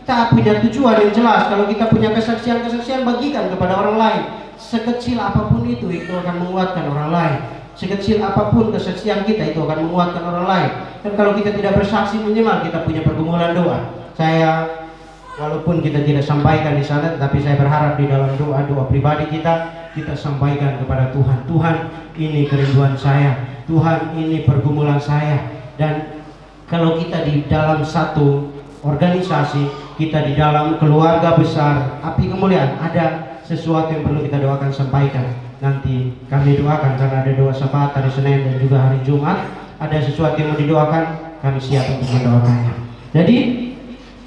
Speaker 4: Kita punya tujuan yang jelas. Kalau kita punya kesaksian bagikan kepada orang lain. Sekecil apapun itu akan menguatkan orang lain. Sekecil apapun kesaksian kita itu akan menguatkan orang lain. Dan kalau kita tidak bersaksi minimal kita punya pergumulan doa. Saya walaupun kita tidak sampaikan di sana, tetapi saya berharap di dalam doa pribadi kita sampaikan kepada Tuhan. Tuhan, ini kerinduan saya. Tuhan, ini pergumulan saya. Dan kalau kita di dalam satu organisasi, kita di dalam keluarga besar, api kemuliaan, ada sesuatu yang perlu kita doakan, sampaikan. Nanti kami doakan karena ada doa syafaat hari Senin dan juga hari Jumat. Ada sesuatu yang mau didoakan, kami siap untuk mendoakannya. Jadi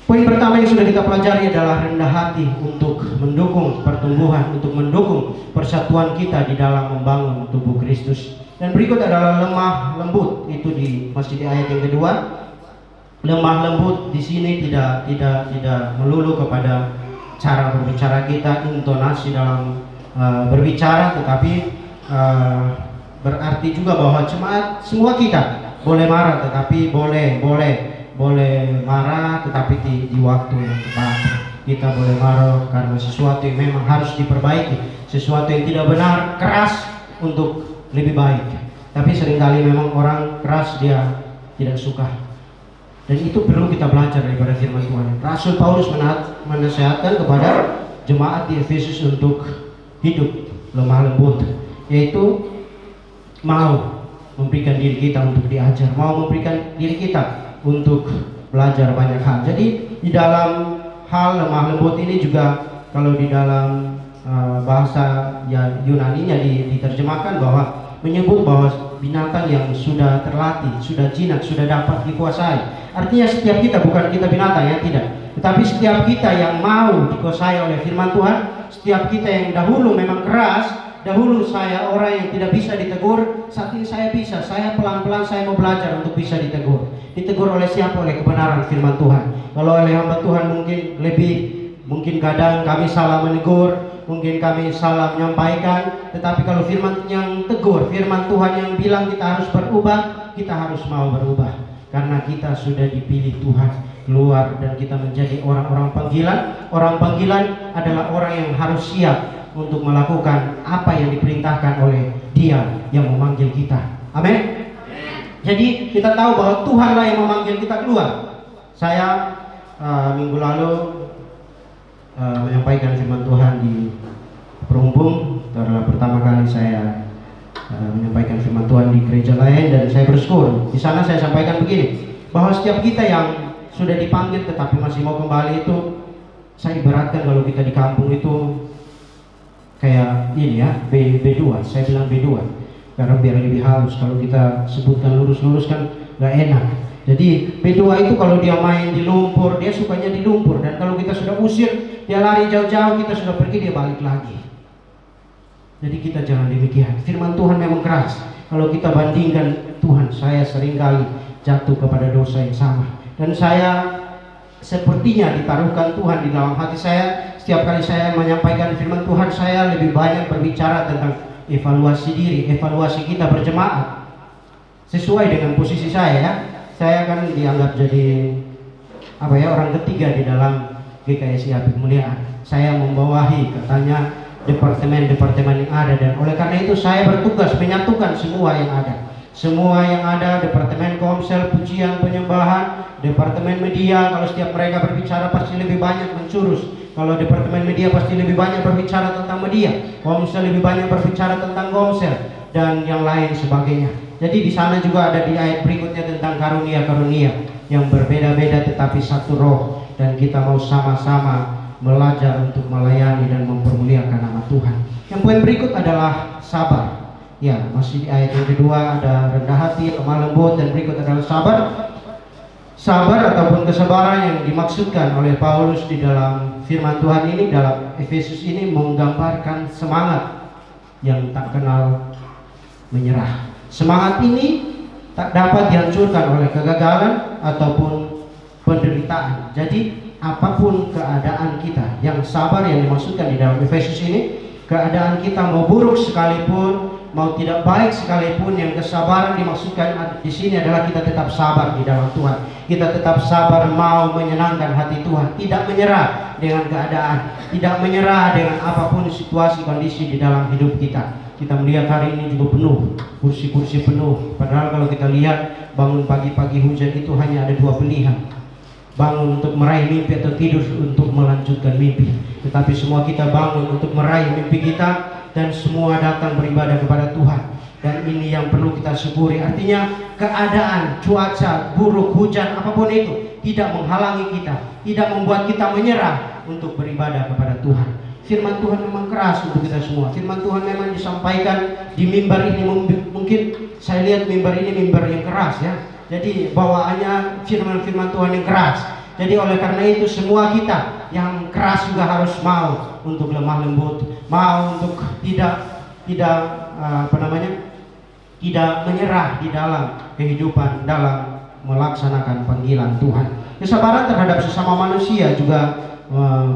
Speaker 4: poin pertama yang sudah kita pelajari adalah rendah hati untuk mendukung pertumbuhan, untuk mendukung persatuan kita di dalam membangun tubuh Kristus. Dan berikut adalah lemah lembut, itu masih di ayat yang kedua. Lemah lembut di sini tidak melulu kepada cara berbicara kita, intonasi dalam berbicara, tetapi berarti juga bahwa jemaat semua kita boleh marah, tetapi boleh marah, tetapi di waktu yang tepat. Kita boleh marah karena sesuatu yang memang harus diperbaiki, sesuatu yang tidak benar, keras untuk lebih baik. Tapi seringkali memang orang keras dia tidak suka. Dan itu perlu kita belajar daripada firman Tuhan. Rasul Paulus menasihatkan kepada jemaat di Efesus untuk hidup lemah lembut, yaitu mau memberikan diri kita untuk diajar, mau memberikan diri kita untuk belajar banyak hal. Jadi di dalam hal lemah lembut ini juga kalau di dalam bahasa ya Yunaninya diterjemahkan bahwa menyebut bahwa binatang yang sudah terlatih, sudah jinak, sudah dapat dikuasai. Artinya setiap kita, bukan kita binatang ya, tidak, tetapi setiap kita yang mau dikuasai oleh firman Tuhan. Setiap kita yang dahulu memang keras, dahulu saya orang yang tidak bisa ditegur, saat ini saya bisa, saya pelan-pelan saya mau belajar untuk bisa ditegur. Ditegur oleh siapa? Oleh kebenaran firman Tuhan. Kalau oleh hamba Tuhan mungkin kadang kami salah menegur, mungkin kami salah menyampaikan, tetapi kalau firman yang tegur, firman Tuhan yang bilang kita harus berubah, kita harus mau berubah. Karena kita sudah dipilih Tuhan keluar dan kita menjadi orang-orang panggilan. Orang panggilan adalah orang yang harus siap untuk melakukan apa yang diperintahkan oleh Dia yang memanggil kita. Amin. Jadi kita tahu bahwa Tuhanlah yang memanggil kita keluar. Saya minggu lalu menyampaikan firman Tuhan di Perumbung. Itu adalah pertama kali saya menyampaikan firman Tuhan di gereja lain, dan saya bersyukur. Di sana saya sampaikan begini, bahwa setiap kita yang sudah dipanggil tetapi masih mau kembali itu, saya ibaratkan kalau kita di kampung itu kayak ini ya, B2. Saya bilang B2 karena biar lebih halus. Kalau kita sebutkan lurus-lurus kan gak enak. Jadi B2 itu kalau dia main di lumpur, dia sukanya di lumpur. Dan kalau kita sudah usir, dia lari jauh-jauh, kita sudah pergi, dia balik lagi. Jadi kita jangan demikian. Firman Tuhan memang keras. Kalau kita bandingkan Tuhan, saya seringkali jatuh kepada dosa yang sama. Dan saya sepertinya ditaruhkan Tuhan di dalam hati saya. Setiap kali saya menyampaikan firman Tuhan, saya lebih banyak berbicara tentang evaluasi diri, evaluasi kita berjemaat. Sesuai dengan posisi saya ya. Saya kan dianggap jadi orang ketiga di dalam GKSI Api Kemuliaan. Saya membawahi katanya departemen-departemen yang ada, dan oleh karena itu saya bertugas menyatukan semua yang ada. Semua yang ada, departemen komsel, pujian, penyembahan, departemen media. Kalau setiap mereka berbicara pasti lebih banyak mencurus. Kalau departemen media pasti lebih banyak berbicara tentang media. Komsel lebih banyak berbicara tentang komsel dan yang lain sebagainya. Jadi di sana juga ada di ayat berikutnya tentang karunia-karunia yang berbeda-beda tetapi satu roh, dan kita mau sama-sama belajar untuk melayani dan mempermuliakan nama Tuhan. Yang poin berikut adalah sabar. Ya, masih di ayat yang kedua ada rendah hati, lemah lembut, dan berikut adalah sabar. Sabar ataupun kesabaran yang dimaksudkan oleh Paulus di dalam firman Tuhan ini, dalam Efesus ini, menggambarkan semangat yang tak kenal menyerah. Semangat ini tak dapat dihancurkan oleh kegagalan ataupun penderitaan. Jadi apapun keadaan kita, yang sabar yang dimaksudkan di dalam Efesus ini, keadaan kita mau buruk sekalipun, mau tidak baik sekalipun, yang kesabaran dimaksudkan di sini adalah kita tetap sabar di dalam Tuhan. Kita tetap sabar mau menyenangkan hati Tuhan, tidak menyerah dengan keadaan, tidak menyerah dengan apapun situasi kondisi di dalam hidup kita. Kita melihat hari ini juga penuh, kursi-kursi penuh. Padahal kalau kita lihat bangun pagi-pagi hujan itu hanya ada dua pilihan: bangun untuk meraih mimpi atau tidur untuk melanjutkan mimpi. Tetapi semua kita bangun untuk meraih mimpi kita, dan semua datang beribadah kepada Tuhan. Dan ini yang perlu kita syukuri. Artinya keadaan, cuaca, buruk, hujan, apapun itu tidak menghalangi kita, tidak membuat kita menyerah untuk beribadah kepada Tuhan. Firman Tuhan memang keras untuk kita semua. Firman Tuhan memang disampaikan di mimbar ini. Mungkin saya lihat mimbar ini mimbar yang keras ya. Jadi bawaannya firman-firman Tuhan yang keras. Jadi oleh karena itu semua kita yang keras juga harus mau untuk lemah lembut, mau untuk tidak menyerah di dalam kehidupan, dalam melaksanakan panggilan Tuhan. Kesabaran terhadap sesama manusia juga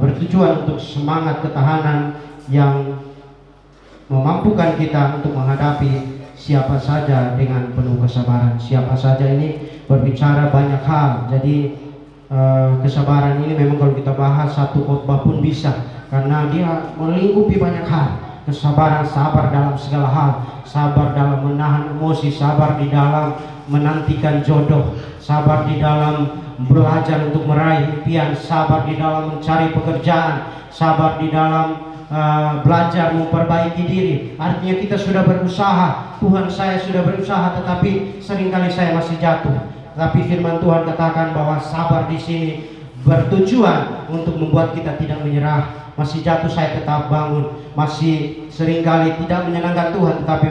Speaker 4: bertujuan untuk semangat ketahanan yang memampukan kita untuk menghadapi siapa saja dengan penuh kesabaran. Siapa saja ini berbicara banyak hal. Jadi kesabaran ini memang kalau kita bahas satu khotbah pun bisa, karena dia melingkupi banyak hal. Kesabaran, sabar dalam segala hal, sabar dalam menahan emosi, sabar di dalam menantikan jodoh, sabar di dalam belajar untuk meraih impian, sabar di dalam mencari pekerjaan, sabar di dalam belajar memperbaiki diri. Artinya kita sudah berusaha. Tuhan, saya sudah berusaha, tetapi seringkali saya masih jatuh. Tapi firman Tuhan katakan bahwa sabar di sini bertujuan untuk membuat kita tidak menyerah. Masih jatuh saya tetap bangun, masih seringkali tidak menyenangkan Tuhan, tetapi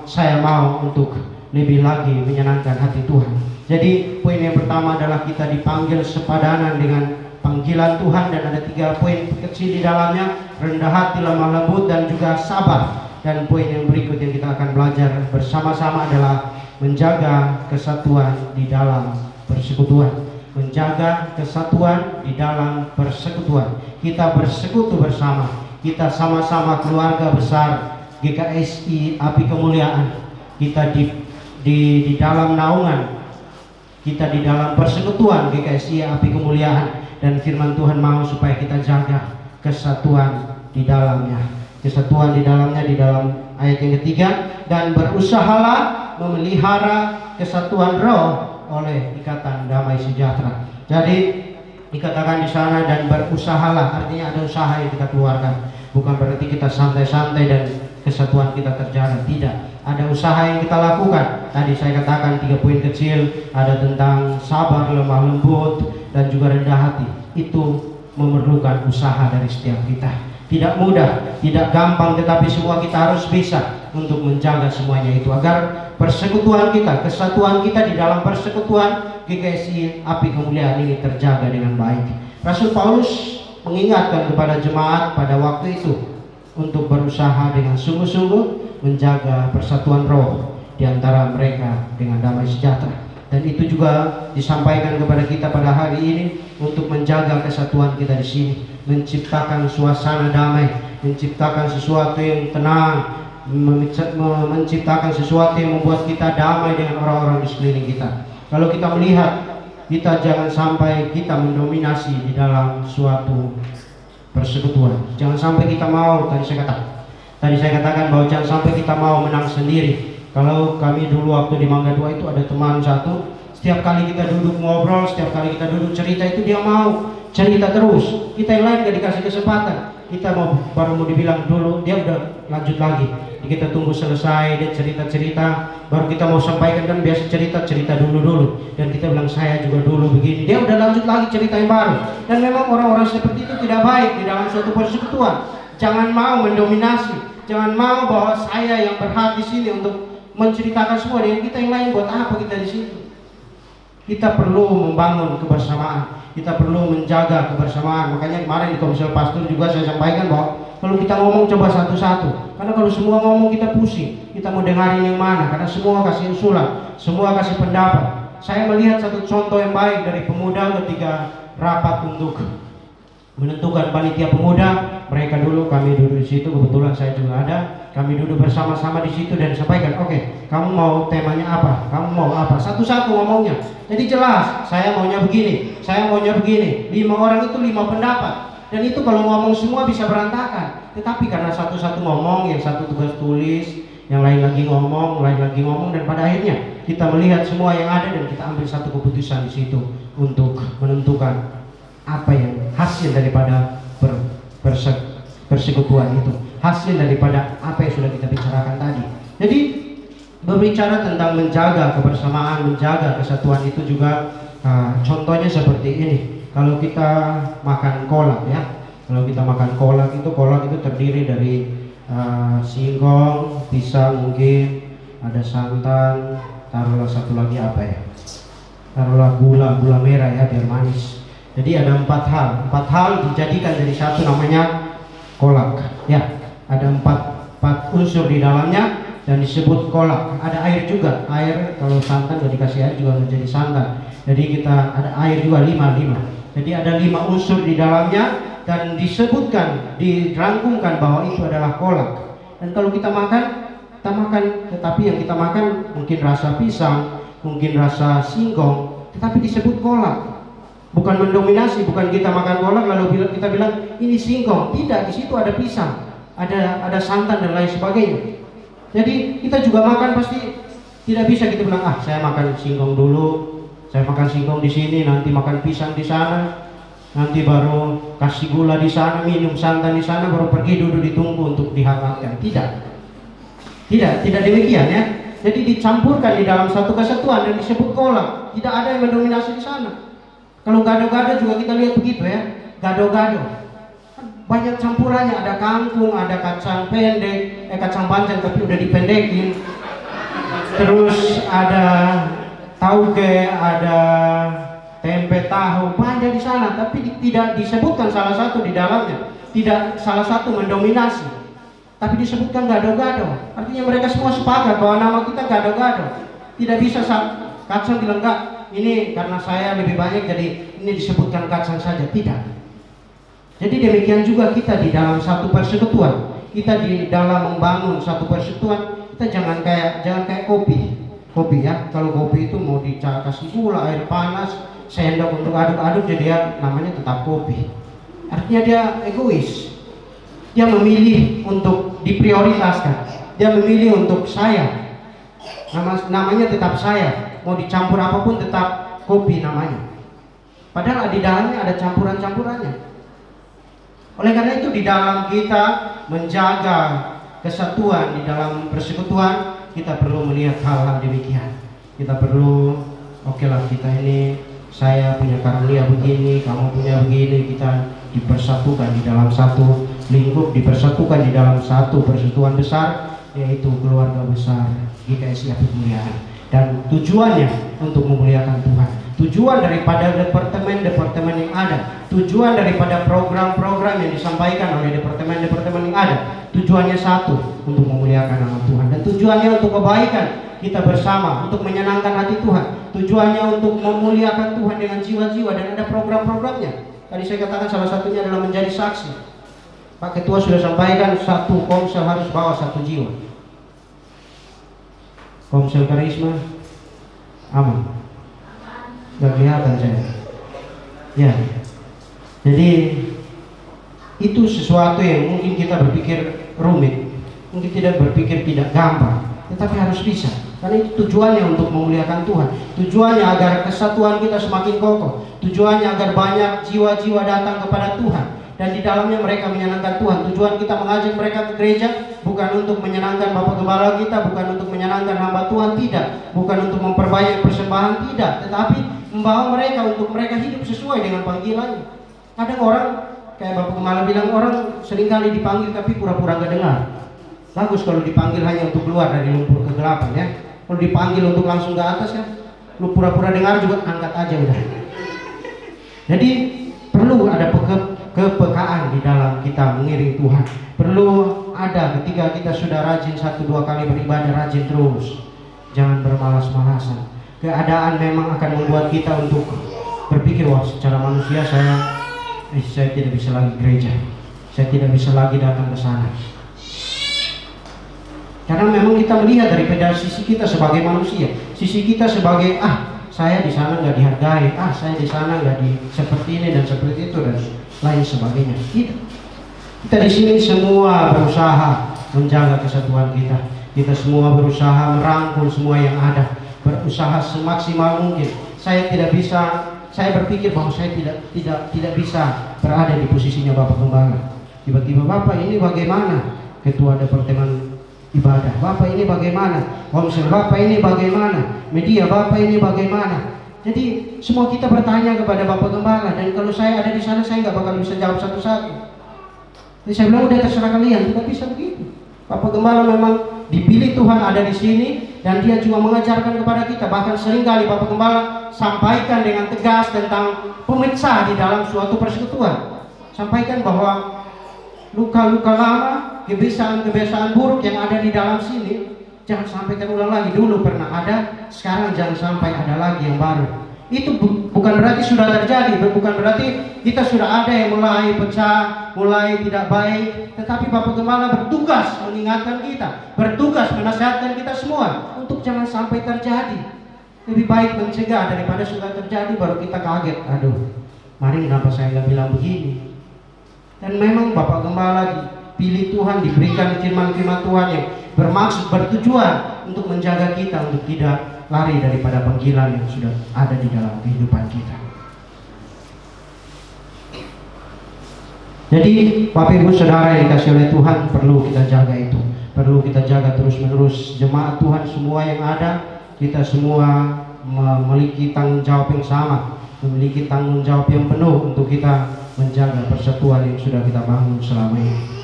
Speaker 4: saya mau untuk lebih lagi menyenangkan hati Tuhan. Jadi poin yang pertama adalah kita dipanggil sepadanan dengan panggilan Tuhan, dan ada 3 poin kecil di dalamnya: rendah hati, lemah lembut, dan juga sabar. Dan poin yang berikut yang kita akan belajar bersama-sama adalah menjaga kesatuan di dalam persekutuan. Menjaga kesatuan di dalam persekutuan. Kita bersekutu bersama, kita sama-sama keluarga besar GKSI Api Kemuliaan. Kita di dalam naungan, kita di dalam persekutuan GKSI Api Kemuliaan. Dan firman Tuhan mau supaya kita jaga kesatuan di dalamnya. kesatuan di dalamnya di dalam ayat yang ketiga, dan berusahalah memelihara kesatuan roh oleh ikatan damai sejahtera. Jadi dikatakan di sana dan berusahalah, artinya ada usaha yang kita keluarkan. Bukan berarti kita santai-santai dan kesatuan kita terjaga, tidak. Ada usaha yang kita lakukan. Tadi saya katakan 3 poin kecil, ada tentang sabar, lemah lembut, dan juga rendah hati. Itu memerlukan usaha dari setiap kita. Tidak mudah, tidak gampang, tetapi semua kita harus bisa untuk menjaga semuanya itu, agar persekutuan kita, kesatuan kita di dalam persekutuan GKSI Api Kemuliaan ini terjaga dengan baik. Rasul Paulus mengingatkan kepada jemaat pada waktu itu untuk berusaha dengan sungguh-sungguh menjaga persatuan roh di antara mereka dengan damai sejahtera. Dan itu juga disampaikan kepada kita pada hari ini untuk menjaga kesatuan kita di sini, menciptakan suasana damai, menciptakan sesuatu yang tenang, menciptakan sesuatu yang membuat kita damai dengan orang-orang di sekeliling kita. Kalau kita melihat, kita jangan sampai kita mendominasi di dalam suatu persekutuan. Jangan sampai kita mau, tadi saya katakan bahwa jangan sampai kita mau menang sendiri. Kalau kami dulu waktu di Mangga 2 itu ada teman satu, setiap kali kita duduk ngobrol, setiap kali kita duduk cerita itu dia mau cerita terus. Kita yang lain gak dikasih kesempatan. Kita baru mau dibilang dulu, dia udah lanjut lagi. Kita tunggu selesai, dia cerita-cerita, baru kita mau sampaikan. Kan biasa cerita dulu. Dan kita bilang saya juga dulu begini, dia udah lanjut lagi cerita yang baru. Dan memang orang-orang seperti itu tidak baik di dalam suatu persekutuan. Jangan mau mendominasi, jangan mau bahwa saya yang berhak di sini untuk menceritakan semua, dengan kita yang lain buat apa kita di situ. Kita perlu membangun kebersamaan, kita perlu menjaga kebersamaan. Makanya kemarin di Komsel Pastor juga saya sampaikan bahwa kalau kita ngomong coba satu-satu, karena kalau semua ngomong kita pusing, kita mau dengarin yang mana, karena semua kasih usulan, semua kasih pendapat. Saya melihat satu contoh yang baik dari pemuda ketika rapat untuk menentukan panitia pemuda. Mereka dulu, kami duduk di situ, kebetulan saya juga ada. Kami duduk bersama-sama di situ dan sampaikan, oke, kamu mau temanya apa? Kamu mau apa? Satu-satu ngomongnya. Jadi jelas, saya maunya begini, saya maunya begini. 5 orang itu 5 pendapat. Dan itu kalau ngomong semua bisa berantakan. Tetapi karena satu-satu ngomong, yang satu tugas tulis, yang lain lagi ngomong, dan pada akhirnya kita melihat semua yang ada dan kita ambil satu keputusan di situ untuk menentukan apa yang hasil daripada persekutuan itu, hasil daripada apa yang sudah kita bicarakan tadi. Jadi berbicara tentang menjaga kebersamaan, menjaga kesatuan itu juga contohnya seperti ini. Kalau kita makan kolak ya, kalau kita makan kolak itu terdiri dari singkong, pisang mungkin, ada santan, taruhlah satu lagi apa ya, taruhlah gula merah ya biar manis. Jadi ada 4 hal dijadikan dari satu namanya kolak ya. Ada 4 unsur di dalamnya dan disebut kolak. Ada air juga, air kalau santan gak dikasih air juga menjadi santan. Jadi kita ada air juga 5. Jadi ada 5 unsur di dalamnya dan disebutkan, dirangkumkan bahwa itu adalah kolak. Dan kalau kita makan, tetapi yang kita makan mungkin rasa pisang, mungkin rasa singkong, tetapi disebut kolak. Bukan mendominasi, bukan kita makan kolak lalu kita bilang ini singkong. Tidak, di situ ada pisang, ada santan dan lain sebagainya. Jadi kita juga makan pasti tidak bisa kita bilang saya makan singkong dulu, saya makan singkong di sini, nanti makan pisang di sana, nanti baru kasih gula di sana, minum santan di sana, baru pergi duduk ditunggu untuk dihangatkan. Tidak demikian ya. Jadi dicampurkan di dalam satu kesatuan dan disebut kolak. Tidak ada yang mendominasi di sana. Kalau gado-gado juga kita lihat begitu ya, gado-gado banyak campurannya, ada kangkung, ada kacang pendek, kacang panjang tapi udah dipendekin, terus ada tauge, ada tempe tahu, banyak di sana, tapi tidak disebutkan salah satu di dalamnya, tidak salah satu mendominasi, tapi disebutkan gado-gado. Artinya mereka semua sepakat bahwa nama kita gado-gado. Tidak bisa kacang bilang enggak, ini karena saya lebih banyak jadi ini disebutkan kacang saja. Tidak. Jadi demikian juga kita di dalam satu persekutuan, kita di dalam membangun satu persekutuan, kita jangan kayak kopi ya. Kalau kopi itu mau dikasih gula, air panas, sendok untuk aduk-aduk, jadi ya namanya tetap kopi. Artinya dia egois. Dia memilih untuk diprioritaskan. Dia memilih untuk saya. Namanya tetap saya. Mau dicampur apapun tetap kopi namanya. Padahal di dalamnya ada campuran-campurannya. Oleh karena itu di dalam kita menjaga kesatuan di dalam persekutuan, kita perlu melihat hal-hal demikian. Kita perlu, oke lah, kita ini, saya punya karunia begini, kamu punya begini, kita dipersatukan di dalam satu lingkup, dipersatukan di dalam satu persekutuan besar, yaitu keluarga besar GKSI Api Kemuliaan. Dan tujuannya untuk memuliakan Tuhan. Tujuan daripada departemen-departemen yang ada, tujuan daripada program-program yang disampaikan oleh departemen-departemen yang ada, tujuannya satu, untuk memuliakan nama Tuhan. Dan tujuannya untuk kebaikan kita bersama, untuk menyenangkan hati Tuhan. Tujuannya untuk memuliakan Tuhan dengan jiwa-jiwa, dan ada program-programnya. Tadi saya katakan salah satunya adalah menjadi saksi. Pak Ketua sudah sampaikan, satu komsel harus bawa satu jiwa. Komsel karisma aman. Gak kelihatan saya. Ya. Jadi itu sesuatu yang mungkin kita berpikir rumit, mungkin tidak berpikir tidak gampang, tetapi harus bisa. Karena itu tujuannya untuk memuliakan Tuhan. Tujuannya agar kesatuan kita semakin kokoh. Tujuannya agar banyak jiwa-jiwa datang kepada Tuhan, dan di dalamnya mereka menyenangkan Tuhan. Tujuan kita mengajak mereka ke gereja bukan untuk menyenangkan Bapak Gembala kita, bukan untuk menyenangkan hamba Tuhan, tidak. Bukan untuk memperbanyak persembahan, tidak. Tetapi membawa mereka untuk mereka hidup sesuai dengan panggilannya. Kadang orang, kayak Bapak Gembala bilang, orang seringkali dipanggil tapi pura-pura gak dengar. Bagus kalau dipanggil hanya untuk keluar dari lumpur kegelapan, ya. Kalau dipanggil untuk langsung ke atas, kan, lu pura-pura dengar juga, angkat aja udah. Jadi perlu ada kepekaan di dalam kita mengiring Tuhan. Perlu ada ketika kita sudah rajin 1-2 kali beribadah, rajin terus, jangan bermalas-malasan. Keadaan memang akan membuat kita untuk berpikir, wah, secara manusia saya tidak bisa lagi gereja, saya tidak bisa lagi datang ke sana. Karena memang kita melihat daripada sisi kita sebagai manusia, sisi kita sebagai saya di sana nggak dihargai, saya di sana nggak di seperti ini dan seperti itu dan lain sebagainya. Kita di sini semua berusaha menjaga kesatuan kita. Kita semua berusaha merangkul semua yang ada, berusaha semaksimal mungkin. Saya tidak bisa, saya berpikir bahwa saya tidak bisa berada di posisinya Bapak Gembala. Tiba-tiba, Bapak ini bagaimana? Ketua Departemen Ibadah, Bapak ini bagaimana? Komsel, Bapak ini bagaimana? Media, Bapak ini bagaimana? Jadi semua kita bertanya kepada Bapak Gembala, dan kalau saya ada di sana saya nggak bakal bisa jawab satu-satu. Jadi saya bilang, udah terserah kalian, tidak bisa begitu. Bapak Gembala memang dipilih Tuhan ada di sini, dan dia cuma mengajarkan kepada kita. Bahkan seringkali Bapak Gembala sampaikan dengan tegas tentang pemecah di dalam suatu persekutuan. Sampaikan bahwa luka-luka lama, kebiasaan-kebiasaan buruk yang ada di dalam sini jangan sampai terulang lagi. Dulu pernah ada, sekarang jangan sampai ada lagi yang baru. Itu bukan berarti sudah terjadi, bukan berarti kita sudah ada yang mulai pecah, mulai tidak baik. Tetapi Bapak Gembala bertugas mengingatkan kita, bertugas menasihatkan kita semua untuk jangan sampai terjadi. Lebih baik mencegah daripada sudah terjadi baru kita kaget. Aduh, mari kenapa saya nggak bilang begini? Dan memang Bapak Gembala dipilih Tuhan, diberikan firman-firman Tuhan yang bermaksud, bertujuan untuk menjaga kita untuk tidak lari daripada panggilan yang sudah ada di dalam kehidupan kita. Jadi Bapak Ibu Saudara yang dikasih oleh Tuhan, perlu kita jaga itu, perlu kita jaga terus menerus. Jemaat Tuhan semua yang ada, kita semua memiliki tanggung jawab yang sama, memiliki tanggung jawab yang penuh untuk kita menjaga persatuan yang sudah kita bangun selama ini.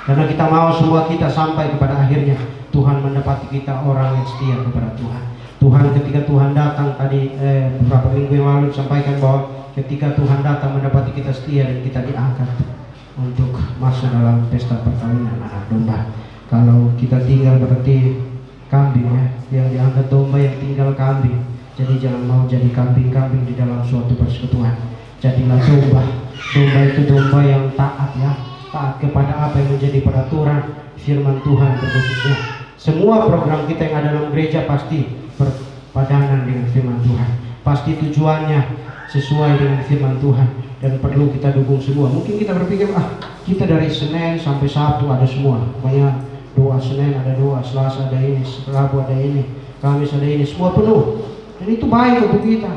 Speaker 4: Karena kita mau semua kita sampai kepada akhirnya Tuhan mendapati kita orang yang setia kepada Tuhan. Tuhan ketika Tuhan datang tadi beberapa minggu yang lalu disampaikan bahwa ketika Tuhan datang mendapati kita setia dan kita diangkat untuk masuk dalam pesta perkawinan anak domba. Kalau kita tinggal berarti kambing, ya, yang diangkat domba yang tinggal kambing. Jadi jangan mau jadi kambing-kambing di dalam suatu persekutuan. Jadilah domba. Domba itu domba yang taat, ya, taat kepada apa yang menjadi peraturan firman Tuhan terkhususnya. Semua program kita yang ada dalam gereja pasti berpadanan dengan firman Tuhan. Pasti tujuannya sesuai dengan firman Tuhan, dan perlu kita dukung semua. Mungkin kita berpikir, kita dari Senin sampai Sabtu ada semua, banyak doa. Senin ada doa, Selasa ada ini, Rabu ada ini, Kamis ada ini, semua penuh. Dan itu baik untuk kita.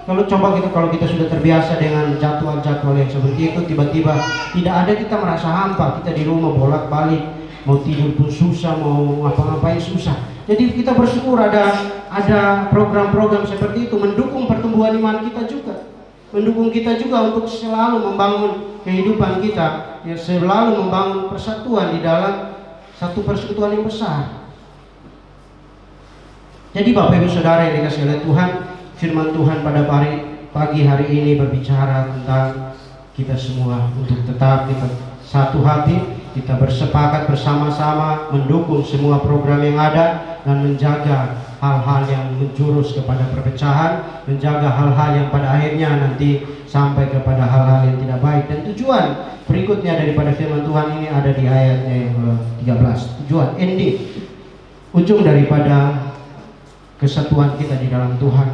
Speaker 4: Kalau kita sudah terbiasa dengan jadwal-jadwal yang seperti itu, tiba-tiba tidak ada, kita merasa hampa. Kita di rumah bolak-balik, mau tidur pun susah, mau ngapa-ngapain susah. Jadi kita bersyukur ada program-program seperti itu, mendukung pertumbuhan iman kita juga, mendukung kita juga untuk selalu membangun kehidupan kita, ya, selalu membangun persatuan di dalam satu persekutuan yang besar. Jadi Bapak Ibu Saudara yang dikasihi oleh Tuhan, firman Tuhan pada pagi hari ini berbicara tentang kita semua untuk tetap kita satu hati, kita bersepakat bersama-sama mendukung semua program yang ada dan menjaga hal-hal yang menjurus kepada perpecahan, menjaga hal-hal yang pada akhirnya nanti sampai kepada hal-hal yang tidak baik. Dan tujuan berikutnya daripada firman Tuhan ini ada di ayatnya yang ke-13. Tujuan, ending, ujung daripada kesatuan kita di dalam Tuhan,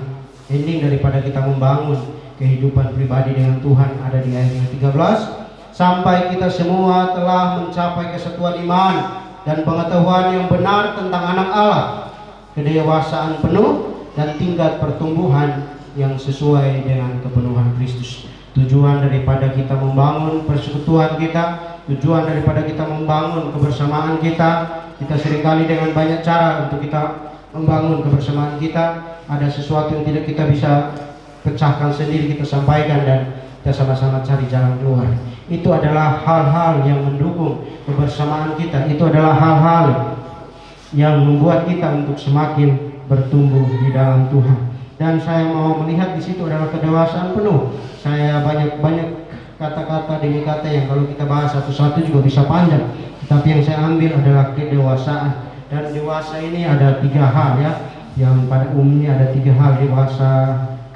Speaker 4: ending daripada kita membangun kehidupan pribadi dengan Tuhan ada di ayat yang 13. Sampai kita semua telah mencapai kesatuan iman dan pengetahuan yang benar tentang anak Allah, kedewasaan penuh dan tingkat pertumbuhan yang sesuai dengan kepenuhan Kristus. Tujuan daripada kita membangun persekutuan kita, tujuan daripada kita membangun kebersamaan kita seringkali dengan banyak cara untuk kita membangun kebersamaan kita. Ada sesuatu yang tidak kita bisa pecahkan sendiri, kita sampaikan dan kita sama-sama cari jalan keluar. Itu adalah hal-hal yang mendukung kebersamaan kita. Itu adalah hal-hal yang membuat kita untuk semakin bertumbuh di dalam Tuhan. Dan saya mau melihat di situ adalah kedewasaan penuh. Saya banyak kata-kata demi kata yang kalau kita bahas satu-satu juga bisa panjang. Tetapi yang saya ambil adalah kedewasaan. Dan dewasa ini ada 3 hal, ya. Yang pada umumnya ada 3 hal: dewasa,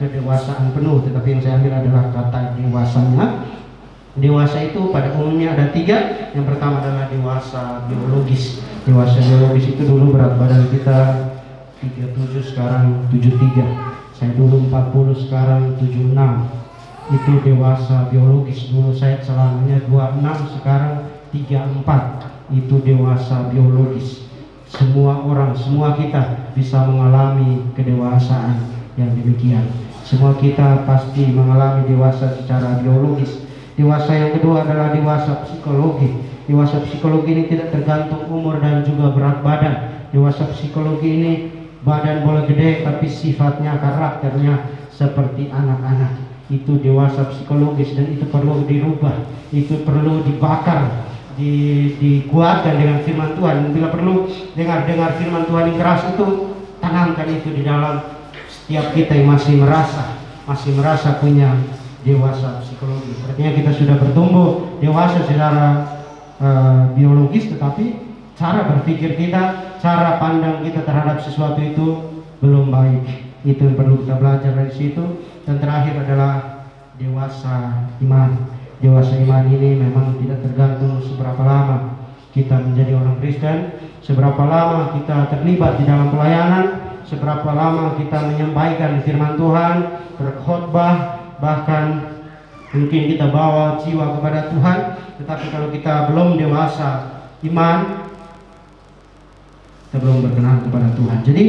Speaker 4: kedewasaan penuh. Tetapi yang saya ambil adalah kata dewasanya. Dewasa itu pada umumnya ada 3. Yang pertama adalah dewasa biologis. Dewasa biologis itu dulu berat badan kita 37, sekarang 73. Saya dulu 40, sekarang 76. Itu dewasa biologis. Dulu saya celananya 26, sekarang 34. Itu dewasa biologis. Semua orang, semua kita bisa mengalami kedewasaan yang demikian. Semua kita pasti mengalami dewasa secara biologis. Dewasa yang kedua adalah dewasa psikologi. Dewasa psikologi ini tidak tergantung umur dan juga berat badan. Dewasa psikologi ini badan boleh gede tapi sifatnya, karakternya seperti anak-anak. Itu dewasa psikologis dan itu perlu dirubah. Itu perlu dibakar, dikuatkan dengan firman Tuhan. Bila perlu dengar firman Tuhan yang keras itu, tanamkan itu di dalam setiap kita yang masih merasa punya dewasa psikologi. Artinya kita sudah bertumbuh dewasa secara biologis, tetapi cara berpikir kita, cara pandang kita terhadap sesuatu itu belum baik. Itu yang perlu kita belajar dari situ. Dan terakhir adalah dewasa iman. Dewasa iman ini memang tidak tergantung seberapa lama kita menjadi orang Kristen, seberapa lama kita terlibat di dalam pelayanan, seberapa lama kita menyampaikan firman Tuhan, berkhotbah, bahkan mungkin kita bawa jiwa kepada Tuhan. Tetapi kalau kita belum dewasa iman, kita belum berkenan kepada Tuhan. Jadi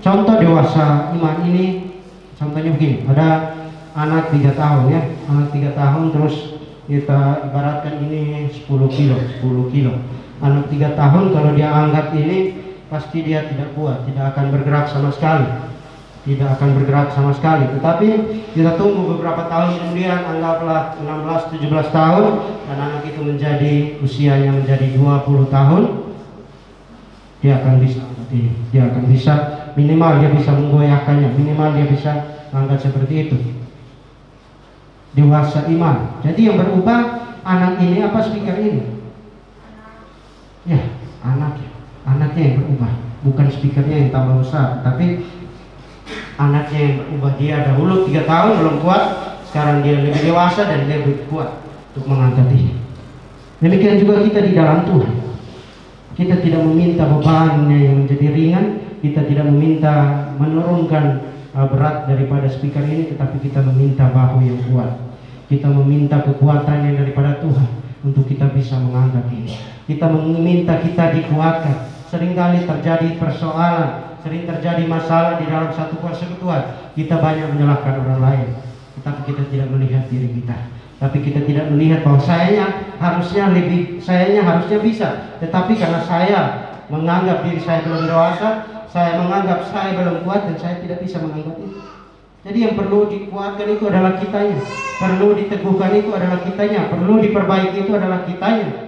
Speaker 4: contoh dewasa iman ini, contohnya begini. Ada anak 3 tahun, ya. Anak 3 tahun terus kita ibaratkan ini 10 kilo. Anak 3 tahun kalau dia angkat ini, pasti dia tidak kuat, tidak akan bergerak sama sekali. Tetapi kita tunggu beberapa tahun kemudian, anggaplah 16-17 tahun, dan anak itu usianya menjadi 20 tahun, dia akan bisa minimal dia bisa menggoyahkannya, minimal dia bisa angkat seperti itu. Dewasa iman. Jadi yang berubah anak ini apa speaker ini? Ya, anaknya yang berubah, bukan speakernya yang tambah besar, tapi anaknya yang berubah. Dia dahulu 3 tahun belum kuat, sekarang dia lebih dewasa dan dia lebih kuat untuk mengangkat ini. Demikian juga kita di dalam Tuhan. Kita tidak meminta bebannya yang menjadi ringan, kita tidak meminta menurunkan berat daripada speaker ini, tetapi kita meminta bahu yang kuat. Kita meminta kekuatan yang daripada Tuhan untuk kita bisa mengangkat ini. Kita meminta kita dikuatkan. Seringkali terjadi persoalan, sering terjadi masalah di dalam satu persekutuan. Kita banyak menyalahkan orang lain, tetapi kita tidak melihat diri kita. Tapi kita tidak melihat bahwa sayanya harusnya bisa, tetapi karena saya menganggap diri saya belum dewasa, saya menganggap saya belum kuat, dan saya tidak bisa mengangkat itu. Jadi yang perlu dikuatkan itu adalah kitanya, perlu diteguhkan itu adalah kitanya, perlu diperbaiki itu adalah kitanya.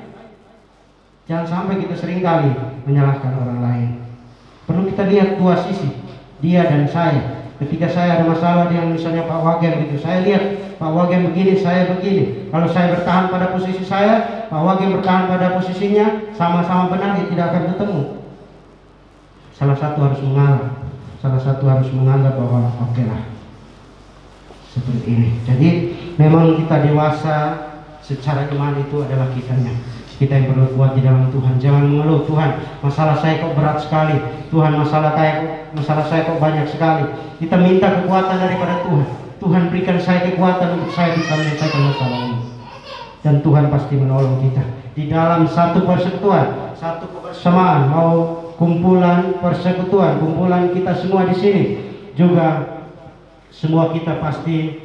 Speaker 4: Jangan sampai kita seringkali menyalahkan orang lain. Perlu kita lihat dua sisi, dia dan saya. Ketika saya ada masalah dengan misalnya Pak Wagen gitu, saya lihat Pak Wagen begini, saya begini. Kalau saya bertahan pada posisi saya, Pak Wagen bertahan pada posisinya, sama-sama benar, ya tidak akan ketemu. Salah satu harus mengalah, salah satu harus menganggap bahwa oke lah, seperti ini. Jadi memang kita dewasa secara iman itu adalah kitanya. Kita yang perlu kuat di dalam Tuhan. Jangan mengeluh, Tuhan masalah saya kok berat sekali, Tuhan masalah saya kok banyak sekali. Kita minta kekuatan daripada Tuhan. Tuhan berikan saya kekuatan untuk saya bisa menyelesaikan masalah ini. Dan Tuhan pasti menolong kita. Di dalam satu persekutuan, satu kebersamaan, mau kumpulan persekutuan, kumpulan kita semua di sini juga, semua kita pasti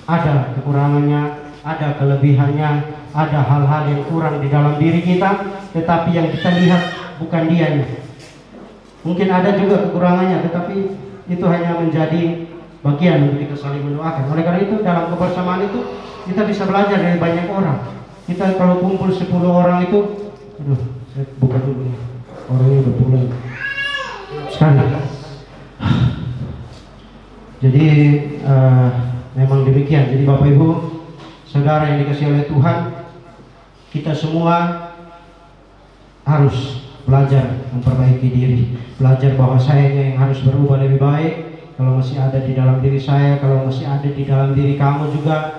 Speaker 4: ada kekurangannya, ada kelebihannya, ada hal-hal yang kurang di dalam diri kita, tetapi yang kita lihat bukan dianya. Mungkin ada juga kekurangannya, tetapi itu hanya menjadi bagian untuk kita saling mendoakan. Oleh karena itu dalam kebersamaan itu kita bisa belajar dari banyak orang. Kita kalau kumpul 10 orang itu, aduh, saya buka dulu, orangnya udah pulang sekali. Jadi memang demikian. Jadi Bapak Ibu Saudara yang dikasihi oleh Tuhan, kita semua harus belajar memperbaiki diri, belajar bahwa sayanya yang harus berubah lebih baik. Kalau masih ada di dalam diri saya, kalau masih ada di dalam diri kamu juga,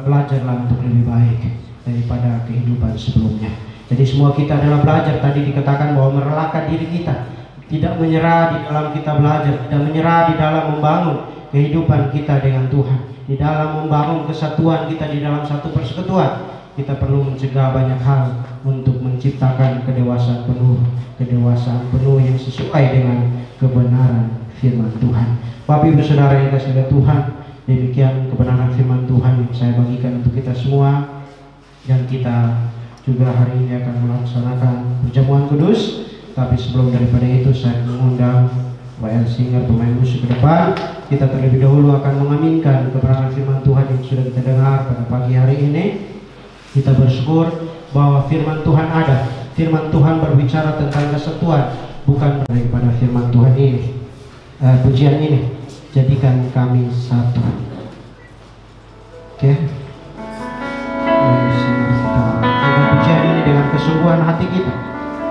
Speaker 4: belajarlah untuk lebih baik daripada kehidupan sebelumnya. Jadi semua kita adalah belajar. Tadi dikatakan bahwa merelakan diri kita, tidak menyerah di dalam kita belajar, tidak menyerah di dalam membangun kehidupan kita dengan Tuhan, di dalam membangun kesatuan kita di dalam satu persekutuan. Kita perlu mencegah banyak hal untuk menciptakan kedewasaan penuh yang sesuai dengan kebenaran firman Tuhan. Bapak Ibu Saudara yang dikasihi oleh Tuhan, demikian kebenaran firman Tuhan yang saya bagikan untuk kita semua. Dan kita juga hari ini akan melaksanakan perjamuan kudus. Tapi sebelum daripada itu, saya mengundang W.L. Singer, pemain musik, ke depan. Kita terlebih dahulu akan mengaminkan kebenaran firman Tuhan yang sudah kita dengar pada pagi hari ini. Kita bersyukur bahwa firman Tuhan ada. Firman Tuhan berbicara tentang kesatuan, bukan daripada firman Tuhan ini. Pujian ini, jadikan kami satu. Oke. Pujian ini dengan kesungguhan hati kita.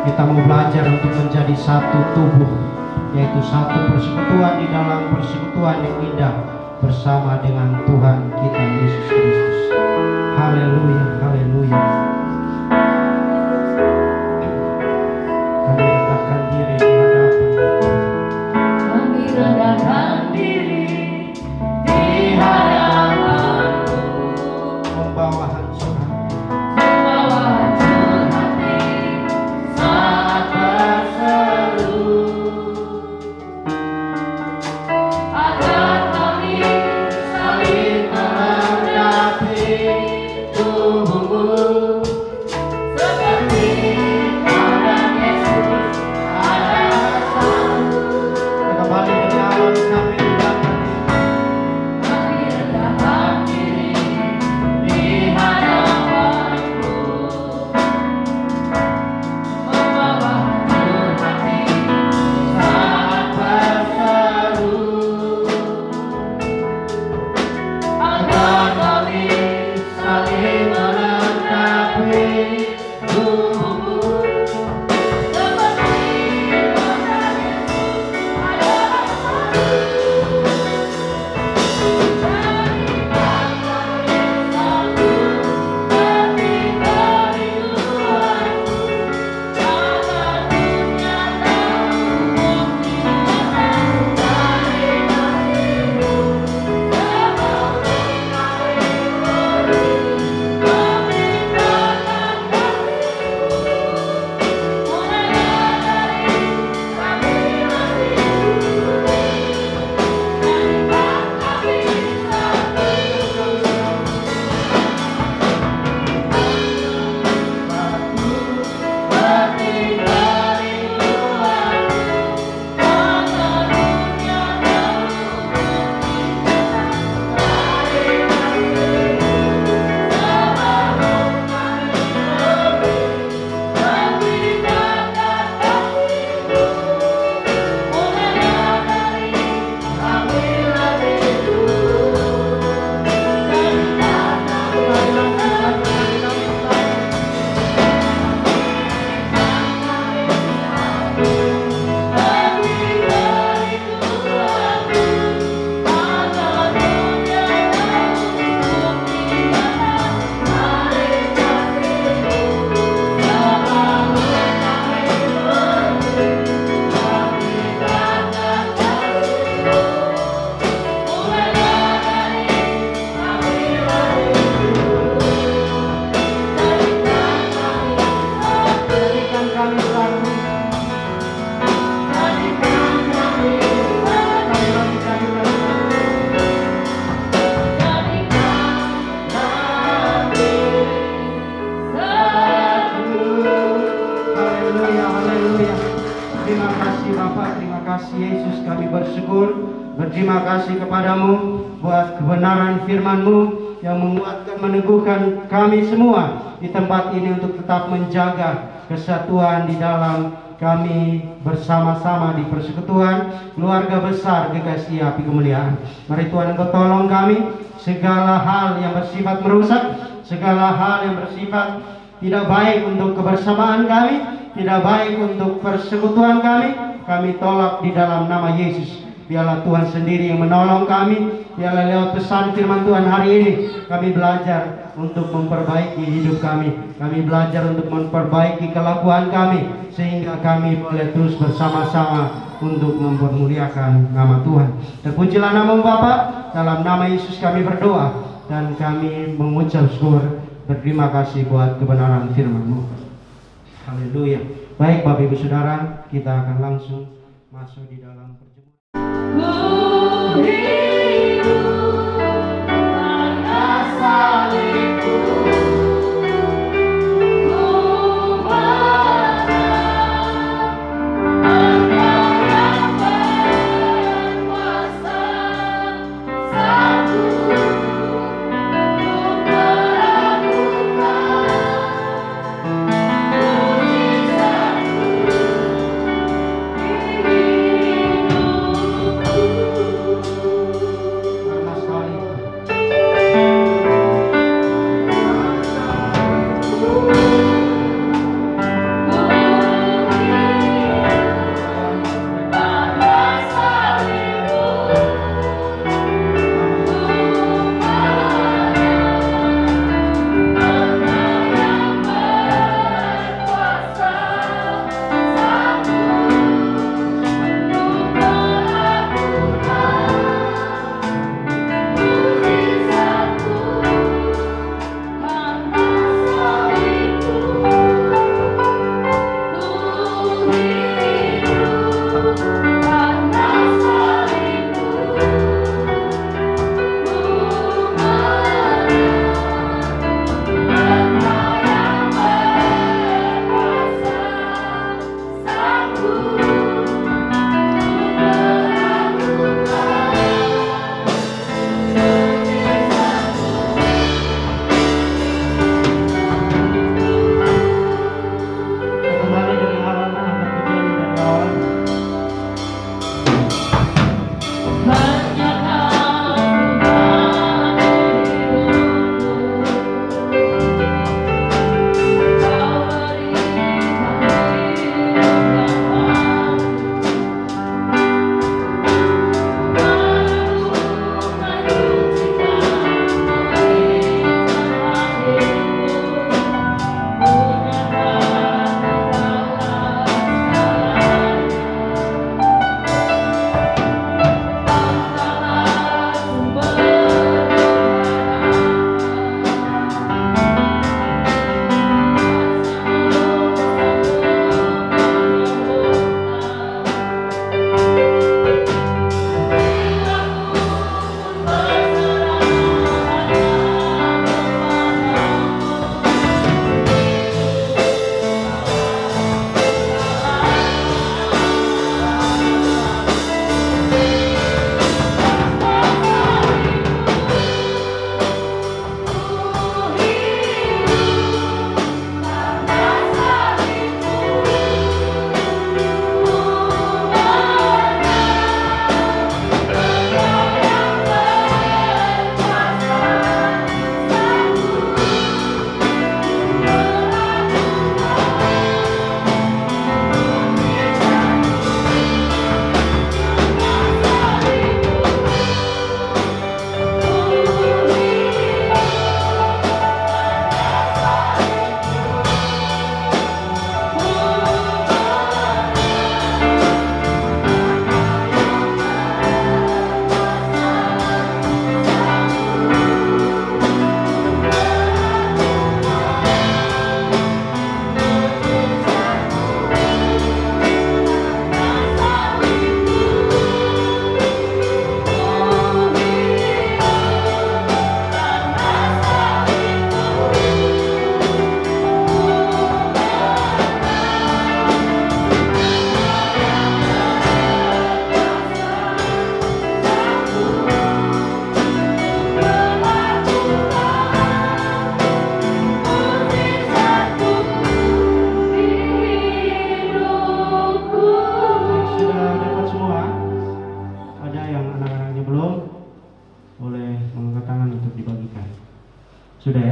Speaker 4: Kita mau belajar untuk menjadi satu tubuh, yaitu satu persekutuan di dalam persekutuan yang indah bersama dengan Tuhan kita Yesus Kristus. Haleluya, haleluya. Kami rendahkan diri di hadapan.
Speaker 1: Kami rendahkan diri di hadapan-Mu,
Speaker 4: Membawa hancur
Speaker 1: hati saat berseru, agar kami saling mengenal
Speaker 4: kasih Yesus, kami bersyukur, berterima kasih kepadamu buat kebenaran firman-Mu yang menguatkan, meneguhkan kami semua di tempat ini untuk tetap menjaga kesatuan di dalam kami bersama-sama di persekutuan keluarga besar GKSI Api Kemuliaan. Mari Tuhan Engkau tolong kami, segala hal yang bersifat merusak, segala hal yang bersifat tidak baik untuk kebersamaan kami, tidak baik untuk persekutuan kami tolak di dalam nama Yesus. Biarlah Tuhan sendiri yang menolong kami. Biarlah lewat pesan firman Tuhan hari ini kami belajar untuk memperbaiki hidup kami. Kami belajar untuk memperbaiki kelakuan kami, sehingga kami boleh terus bersama-sama untuk mempermuliakan nama Tuhan. Terpujilah nama Bapa. Dalam nama Yesus kami berdoa dan kami mengucap syukur, berterima kasih buat kebenaran firman-Mu. Haleluya. Baik Bapak Ibu Saudara, kita akan langsung masuk di dalam perjamuan.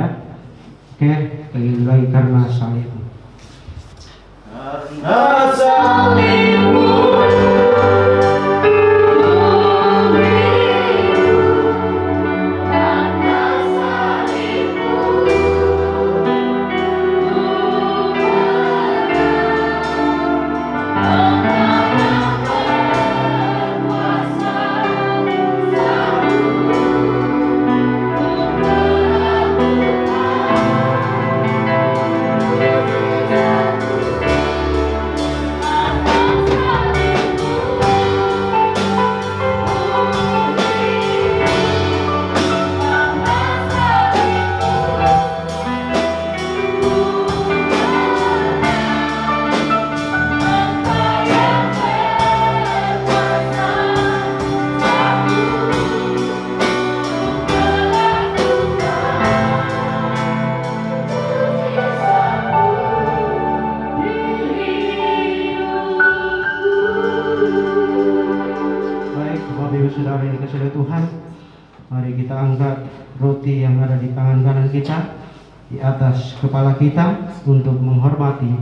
Speaker 4: ya. Oke, lagi karena salibmu.
Speaker 2: Karena salibmu
Speaker 4: saudara yang dikasihi oleh Tuhan, mari kita angkat roti yang ada di tangan kanan kita di atas kepala kita untuk menghormati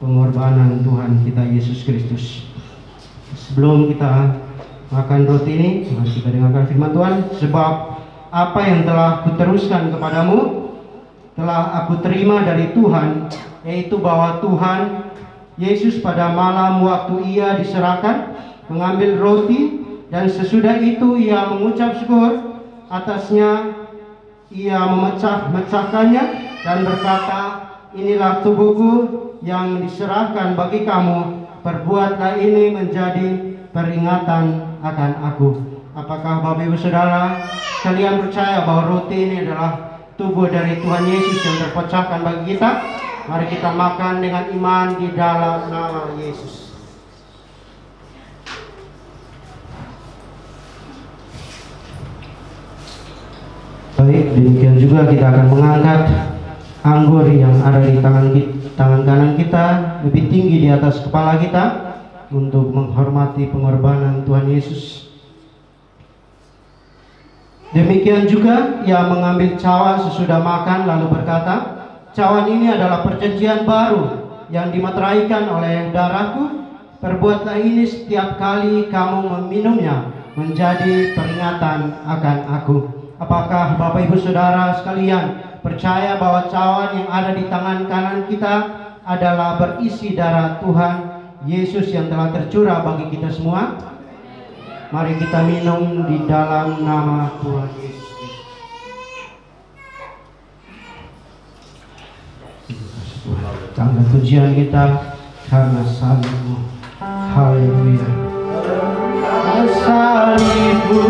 Speaker 4: pengorbanan Tuhan kita Yesus Kristus. Sebelum kita makan roti ini, mari kita dengarkan firman Tuhan. Sebab apa yang telah kuteruskan kepadamu telah aku terima dari Tuhan, yaitu bahwa Tuhan Yesus pada malam waktu ia diserahkan mengambil roti, dan sesudah itu ia mengucap syukur atasnya, ia memecah-mecahkannya dan berkata, inilah tubuhku yang diserahkan bagi kamu, perbuatlah ini menjadi peringatan akan aku. Apakah Bapak Ibu Saudara kalian percaya bahwa roti ini adalah tubuh dari Tuhan Yesus yang terpecahkan bagi kita? Mari kita makan dengan iman di dalam nama Yesus. Baik, demikian juga kita akan mengangkat anggur yang ada di tangan kanan kita lebih tinggi di atas kepala kita untuk menghormati pengorbanan Tuhan Yesus. Demikian juga ia mengambil cawan sesudah makan lalu berkata, cawan ini adalah perjanjian baru yang dimeteraikan oleh darahku. Perbuatlah ini setiap kali kamu meminumnya menjadi peringatan akan aku. Apakah Bapak Ibu Saudara sekalian percaya bahwa cawan yang ada di tangan kanan kita adalah berisi darah Tuhan Yesus yang telah tercurah bagi kita semua? Mari kita minum di dalam nama Tuhan Yesus. Tanda pujian kita karena salibmu. Haleluya. Karena salibmu.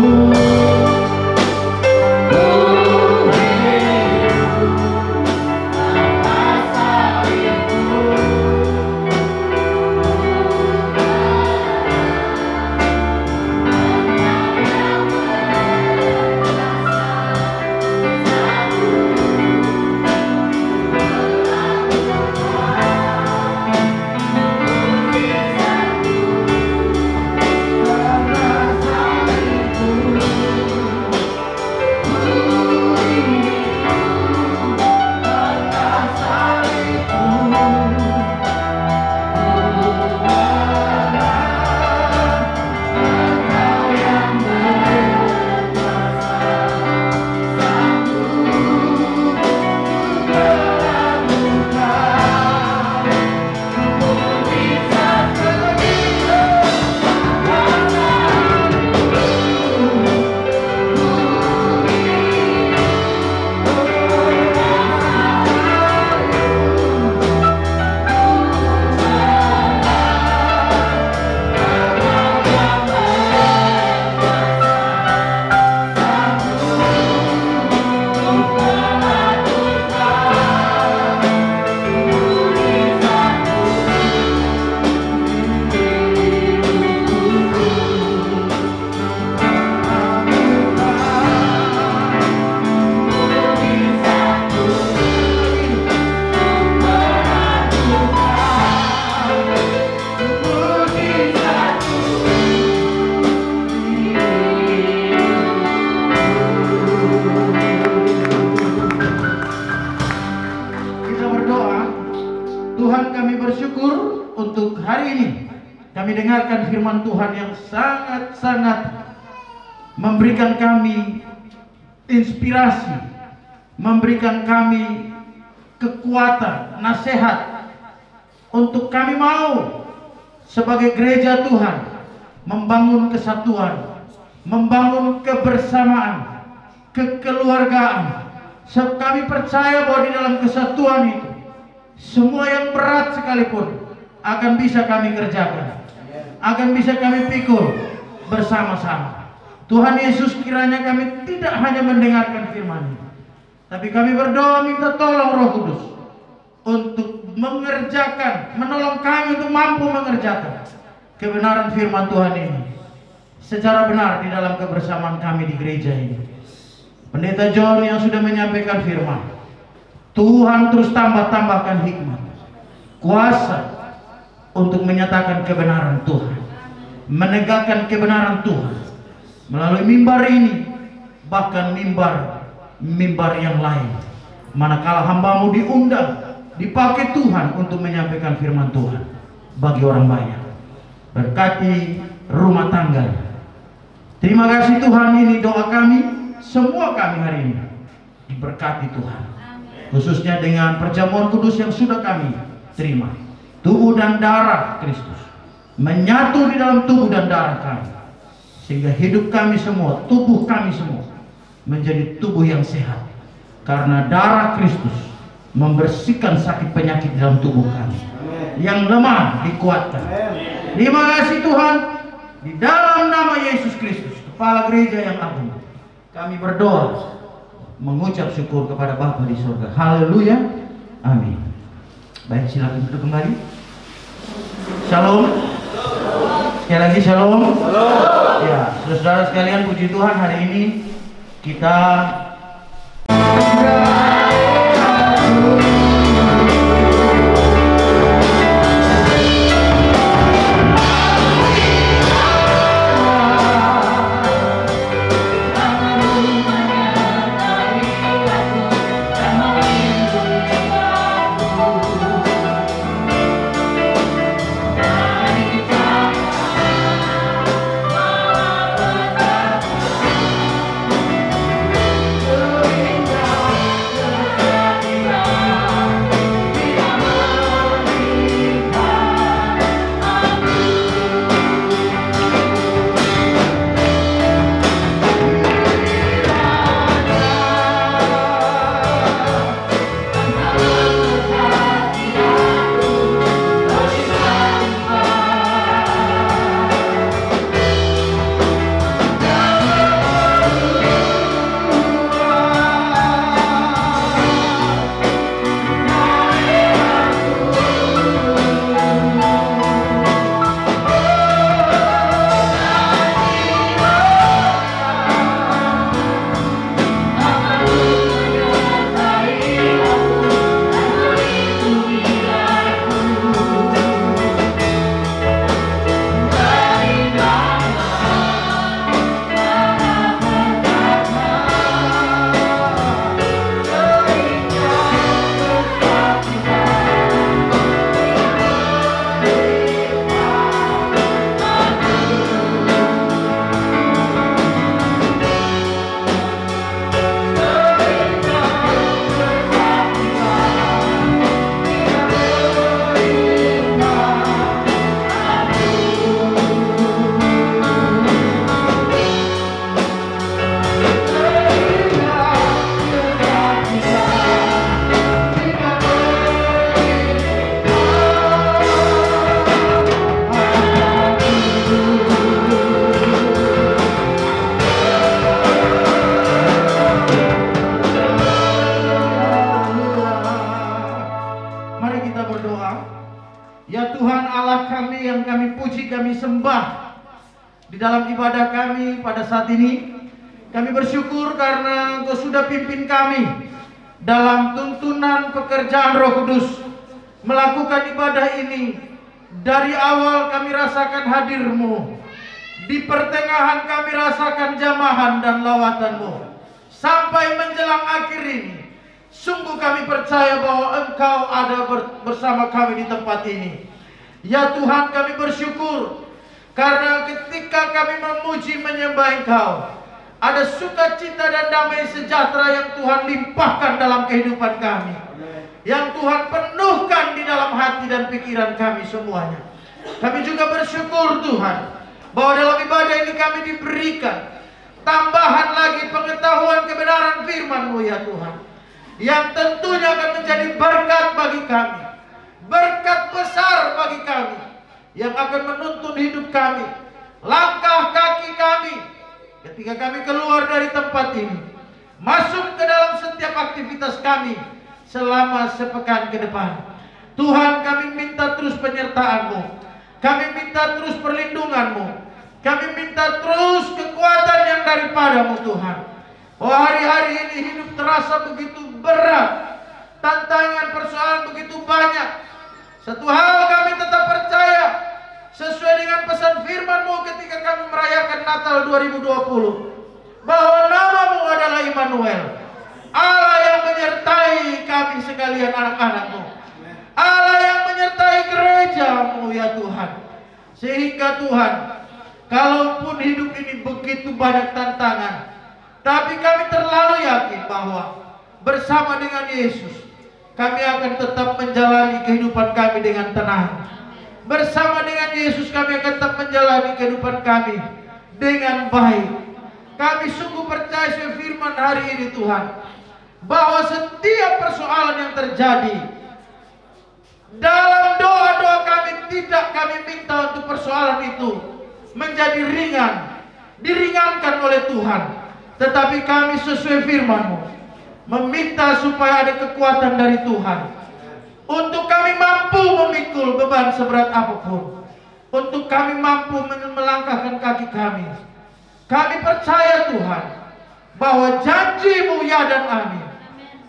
Speaker 2: Tuhan, kami bersyukur untuk hari ini kami dengarkan firman Tuhan yang sangat-sangat memberikan kami inspirasi, memberikan kami kekuatan, nasihat untuk kami mau sebagai gereja Tuhan membangun kesatuan, membangun kebersamaan, kekeluargaan. Sebab kami percaya bahwa di dalam kesatuan itu semua yang berat sekalipun akan bisa kami kerjakan, akan bisa kami pikul bersama-sama. Tuhan Yesus, kiranya kami tidak hanya mendengarkan firman-Nya, tapi kami berdoa minta tolong Roh Kudus untuk mengerjakan, menolong kami untuk mampu mengerjakan kebenaran firman Tuhan ini secara benar di dalam kebersamaan kami di gereja ini. Pendeta John yang sudah menyampaikan firman, Tuhan terus tambahkan hikmat, kuasa untuk menyatakan kebenaran Tuhan, menegakkan kebenaran Tuhan melalui mimbar ini, bahkan mimbar yang lain. Manakala hambamu diundang, dipakai Tuhan untuk menyampaikan firman Tuhan bagi orang banyak. Berkati rumah tangga. Terima kasih Tuhan, ini doa kami, semua kami hari ini diberkati Tuhan, khususnya dengan perjamuan kudus yang sudah kami terima. Tubuh dan darah Kristus menyatu di dalam tubuh dan darah kami, sehingga hidup kami semua, tubuh kami semua menjadi tubuh yang sehat, karena darah Kristus membersihkan sakit penyakit dalam tubuh kami. Yang lemah dikuatkan. Terima kasih Tuhan, di dalam nama Yesus Kristus, Kepala Gereja yang agung, kami berdoa mengucap syukur kepada Bapa di surga. Haleluya, amin. Baik, silakan duduk kembali. Shalom. Sekali lagi shalom. Ya, saudara sekalian, puji Tuhan, hari ini kita di dalam ibadah kami pada saat ini. Kami bersyukur karena Engkau sudah pimpin kami dalam tuntunan pekerjaan Roh Kudus melakukan ibadah ini. Dari awal kami rasakan hadir-Mu, di pertengahan kami rasakan jamahan dan lawatan-Mu, sampai menjelang akhir ini
Speaker 5: Sungguh kami percaya bahwa Engkau ada bersama kami di tempat ini. Ya Tuhan, kami bersyukur karena ketika kami memuji menyembah Engkau, ada sukacita dan damai sejahtera yang Tuhan limpahkan dalam kehidupan kami, yang Tuhan penuhkan di dalam hati dan pikiran kami semuanya. Kami juga bersyukur Tuhan bahwa dalam ibadah ini kami diberikan tambahan lagi pengetahuan kebenaran firman-Mu ya Tuhan, yang tentunya akan menjadi berkat bagi kami, berkat besar bagi kami, yang akan menuntun hidup kami, langkah kaki kami ketika kami keluar dari tempat ini, masuk ke dalam setiap aktivitas kami selama sepekan ke depan. Tuhan, kami minta terus penyertaan-Mu, kami minta terus perlindungan-Mu, kami minta terus kekuatan yang daripada-Mu Tuhan. Oh, hari-hari ini hidup terasa begitu berat, tantangan persoalan begitu banyak. Satu hal kami tetap percaya, sesuai dengan pesan firman-Mu ketika kami merayakan Natal 2020, bahwa nama-Mu adalah Immanuel, Allah yang menyertai kami sekalian anak-anak-Mu, Allah yang menyertai gereja-Mu ya Tuhan. Sehingga Tuhan, kalaupun hidup ini begitu banyak tantangan, tapi kami terlalu yakin bahwa bersama dengan Yesus kami akan tetap menjalani kehidupan kami dengan tenang. Bersama dengan Yesus kami akan tetap menjalani kehidupan kami dengan baik. Kami sungguh percaya sesuai firman hari ini Tuhan, bahwa setiap persoalan yang terjadi dalam doa-doa kami, tidak kami minta untuk persoalan itu menjadi ringan, diringankan oleh Tuhan, tetapi kami sesuai firman-Mu meminta supaya ada kekuatan dari Tuhan untuk kami mampu memikul beban seberat apapun, untuk kami mampu melangkahkan kaki kami. Kami percaya Tuhan bahwa janji-Mu ya dan amin.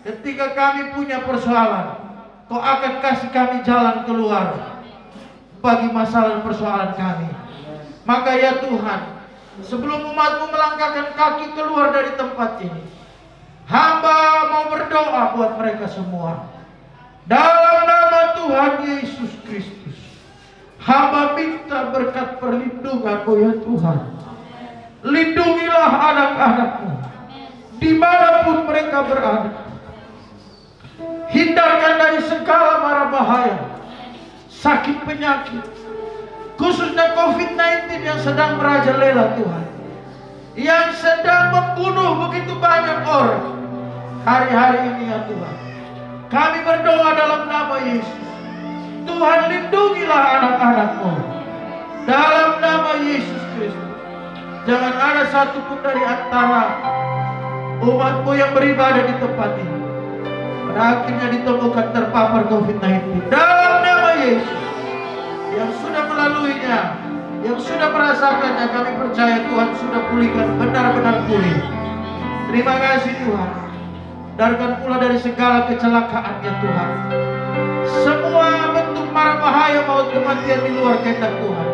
Speaker 5: Ketika kami punya persoalan, Kau akan kasih kami jalan keluar bagi masalah persoalan kami. Maka ya Tuhan, sebelum umat-Mu melangkahkan kaki keluar dari tempat ini, hamba mau berdoa buat mereka semua. Dalam nama Tuhan Yesus Kristus, hamba minta berkat perlindungan-Mu ya Tuhan. Lindungilah anak-anak-Mu dimanapun mereka berada. Hindarkan dari segala mara bahaya, sakit penyakit, khususnya COVID-19 yang sedang merajalela Tuhan, yang sedang membunuh begitu banyak orang hari-hari ini ya Tuhan. Kami berdoa dalam nama Yesus, Tuhan lindungilah anak-anak-Mu dalam nama Yesus Kristus. Jangan ada satupun dari antara umat-Mu yang beribadah di tempat ini pada akhirnya ditemukan terpapar COVID-19. Dalam nama Yesus, yang sudah melaluinya, yang sudah merasakannya, kami percaya Tuhan sudah pulihkan, benar-benar pulih. Terima kasih Tuhan. Darkan pula dari segala kecelakaan ya Tuhan, semua bentuk mara bahaya maut kematian di luar kehendak Tuhan.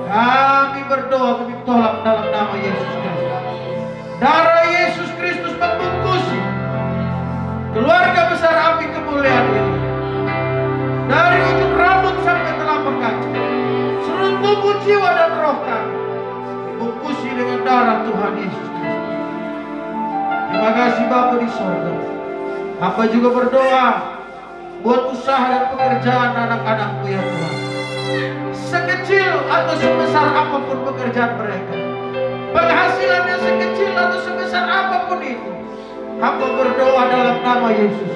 Speaker 5: Kami berdoa, kami tolak dalam nama Yesus Kristus. Darah Yesus Kristus membungkusi keluarga besar api kemuliaan ini, dari ujung rambut sampai telapak kaki, seluruh tubuh, jiwa dan roh kami dibungkusi dengan darah Tuhan Yesus Kristus. Terima kasih Bapa di sorga. Hamba juga berdoa buat usaha dan pekerjaan anak-anak-Mu ya Tuhan. Sekecil atau sebesar apapun pekerjaan mereka, penghasilannya sekecil atau sebesar apapun itu, hamba berdoa dalam nama Yesus,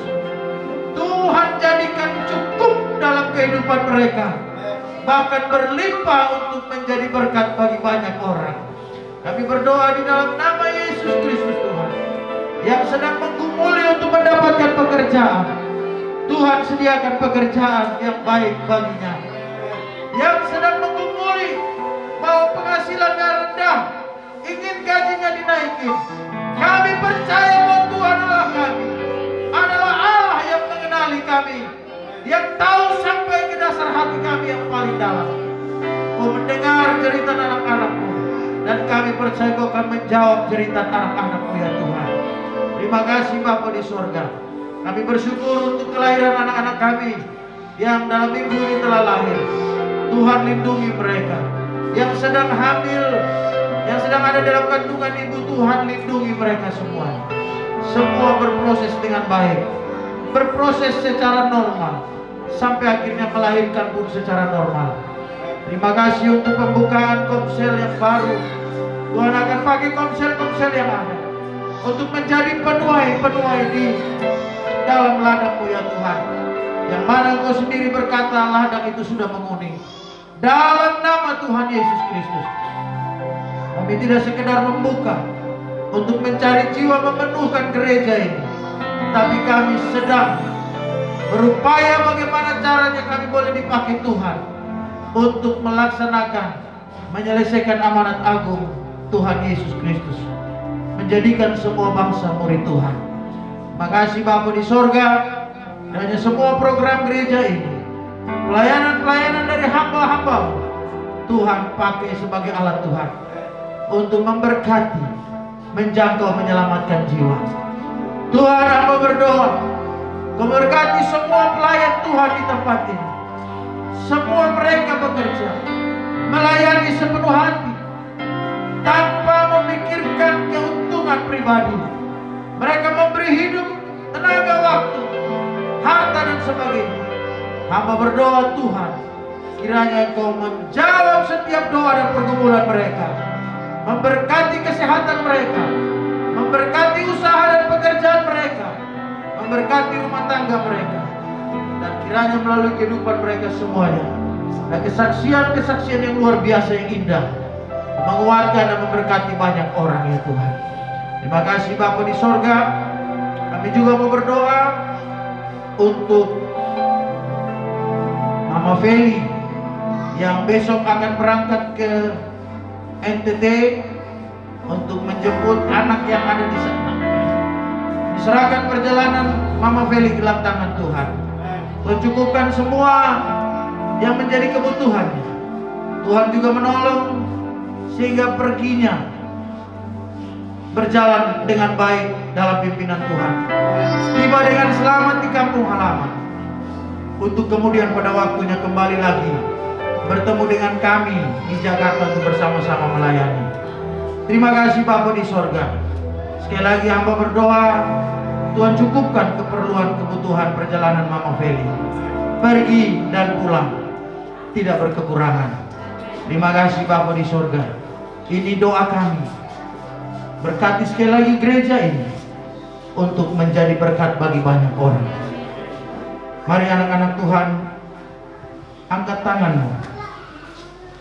Speaker 5: Tuhan jadikan cukup dalam kehidupan mereka, bahkan berlimpah untuk menjadi berkat bagi banyak orang. Kami berdoa di dalam nama Yesus Kristus Tuhan, yang sedang menggumuli untuk mendapatkan pekerjaan, Tuhan sediakan pekerjaan yang baik baginya. Yang sedang menggumuli bahwa penghasilannya rendah, ingin gajinya dinaikin, kami percaya bahwa Tuhan Allah kami adalah Allah yang mengenali kami, yang tahu sampai ke dasar hati kami yang paling dalam. Kau mendengar cerita anak-anak-Mu, dan kami percaya Kau akan menjawab cerita anak-anak-Mu ya Tuhan. Terima kasih Bapa di sorga. Kami bersyukur untuk kelahiran anak-anak kami yang dalam minggu ini telah lahir. Tuhan lindungi mereka. Yang sedang hamil, yang sedang ada dalam kandungan ibu, Tuhan lindungi mereka semua. Semua berproses dengan baik, berproses secara normal, sampai akhirnya melahirkan pun secara normal. Terima kasih untuk pembukaan komsel yang baru. Tuhan akan pakai komsel-komsel yang ada untuk menjadi penuai-penuai di dalam ladang-Mu ya Tuhan. Yang mana Engkau sendiri berkata ladang itu sudah menguning. Dalam nama Tuhan Yesus Kristus, kami tidak sekedar membuka untuk mencari jiwa memenuhkan gereja ini, tapi kami sedang berupaya bagaimana caranya kami boleh dipakai Tuhan untuk melaksanakan, menyelesaikan amanat agung Tuhan Yesus Kristus, menjadikan semua bangsa murid Tuhan. Makasih Bapa di sorga, dan semua program gereja ini, pelayanan-pelayanan dari hamba-hamba Tuhan pakai sebagai alat Tuhan untuk memberkati, menjangkau, menyelamatkan jiwa. Tuhan, hamba berdoa, Kau berkati semua pelayan Tuhan di tempat ini. Semua mereka bekerja, melayani sepenuh hati, tanpa memikirkan keuntungan pribadi. Mereka memberi hidup, tenaga, waktu, harta dan sebagainya. Hamba berdoa Tuhan, kiranya Engkau menjawab setiap doa dan pergumulan mereka, memberkati kesehatan mereka, memberkati usaha dan pekerjaan mereka, memberkati rumah tangga mereka, dan kiranya melalui kehidupan mereka semuanya ada kesaksian-kesaksian yang luar biasa, yang indah, menguatkan dan memberkati banyak orang ya Tuhan. Terima kasih Bapa di sorga. Kami juga mau berdoa untuk Mama Feli yang besok akan berangkat ke NTT untuk menjemput anak yang ada di sana. Diserahkan perjalanan Mama Feli ke dalam tangan Tuhan. Tuhan cukupkan semua yang menjadi kebutuhannya. Tuhan juga menolong sehingga perginya berjalan dengan baik dalam pimpinan Tuhan. Tiba dengan selamat di kampung halaman, untuk kemudian pada waktunya kembali lagi bertemu dengan kami di Jakarta untuk bersama-sama melayani. Terima kasih Bapa di sorga. Sekali lagi hamba berdoa, Tuhan cukupkan keperluan kebutuhan perjalanan Mama Feli, pergi dan pulang tidak berkekurangan. Terima kasih Bapa di sorga. Ini doa kami. Berkati sekali lagi gereja ini untuk menjadi berkat bagi banyak orang. Mari anak-anak Tuhan, angkat tanganmu,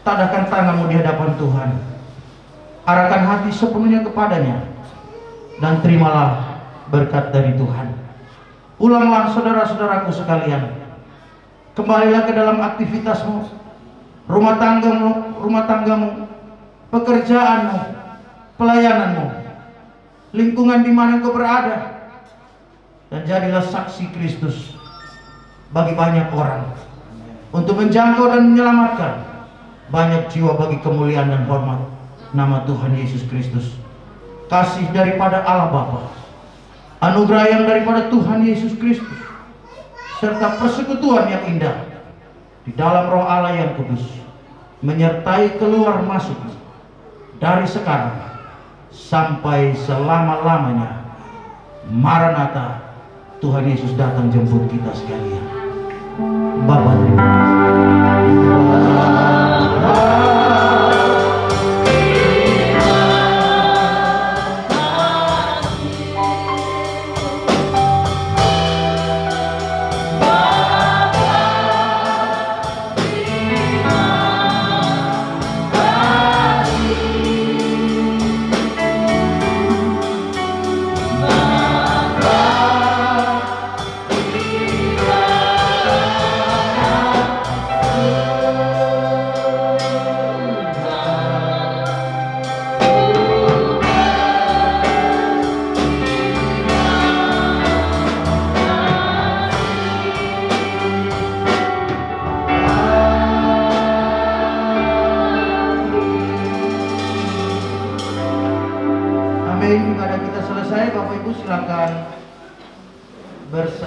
Speaker 5: tadahkan tanganmu di hadapan Tuhan, arahkan hati sepenuhnya kepadanya, dan terimalah berkat dari Tuhan. Pulanglah saudara-saudaraku sekalian, kembalilah ke dalam aktivitasmu, rumah tanggamu, pekerjaanmu, pelayananmu, lingkungan di mana engkau berada, dan jadilah saksi Kristus bagi banyak orang, untuk menjangkau dan menyelamatkan banyak jiwa bagi kemuliaan dan hormat nama Tuhan Yesus Kristus. Kasih daripada Allah Bapa, anugerah yang daripada Tuhan Yesus Kristus, serta persekutuan yang indah di dalam Roh Allah yang kudus menyertai keluar masuk dari sekarang sampai selama-lamanya. Maranatha, Tuhan Yesus datang jemput kita sekalian. Bapa terima kasih.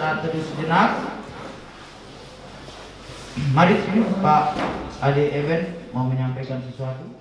Speaker 2: kita teduh sejenak. Mari Pak Ade Eben mau menyampaikan sesuatu.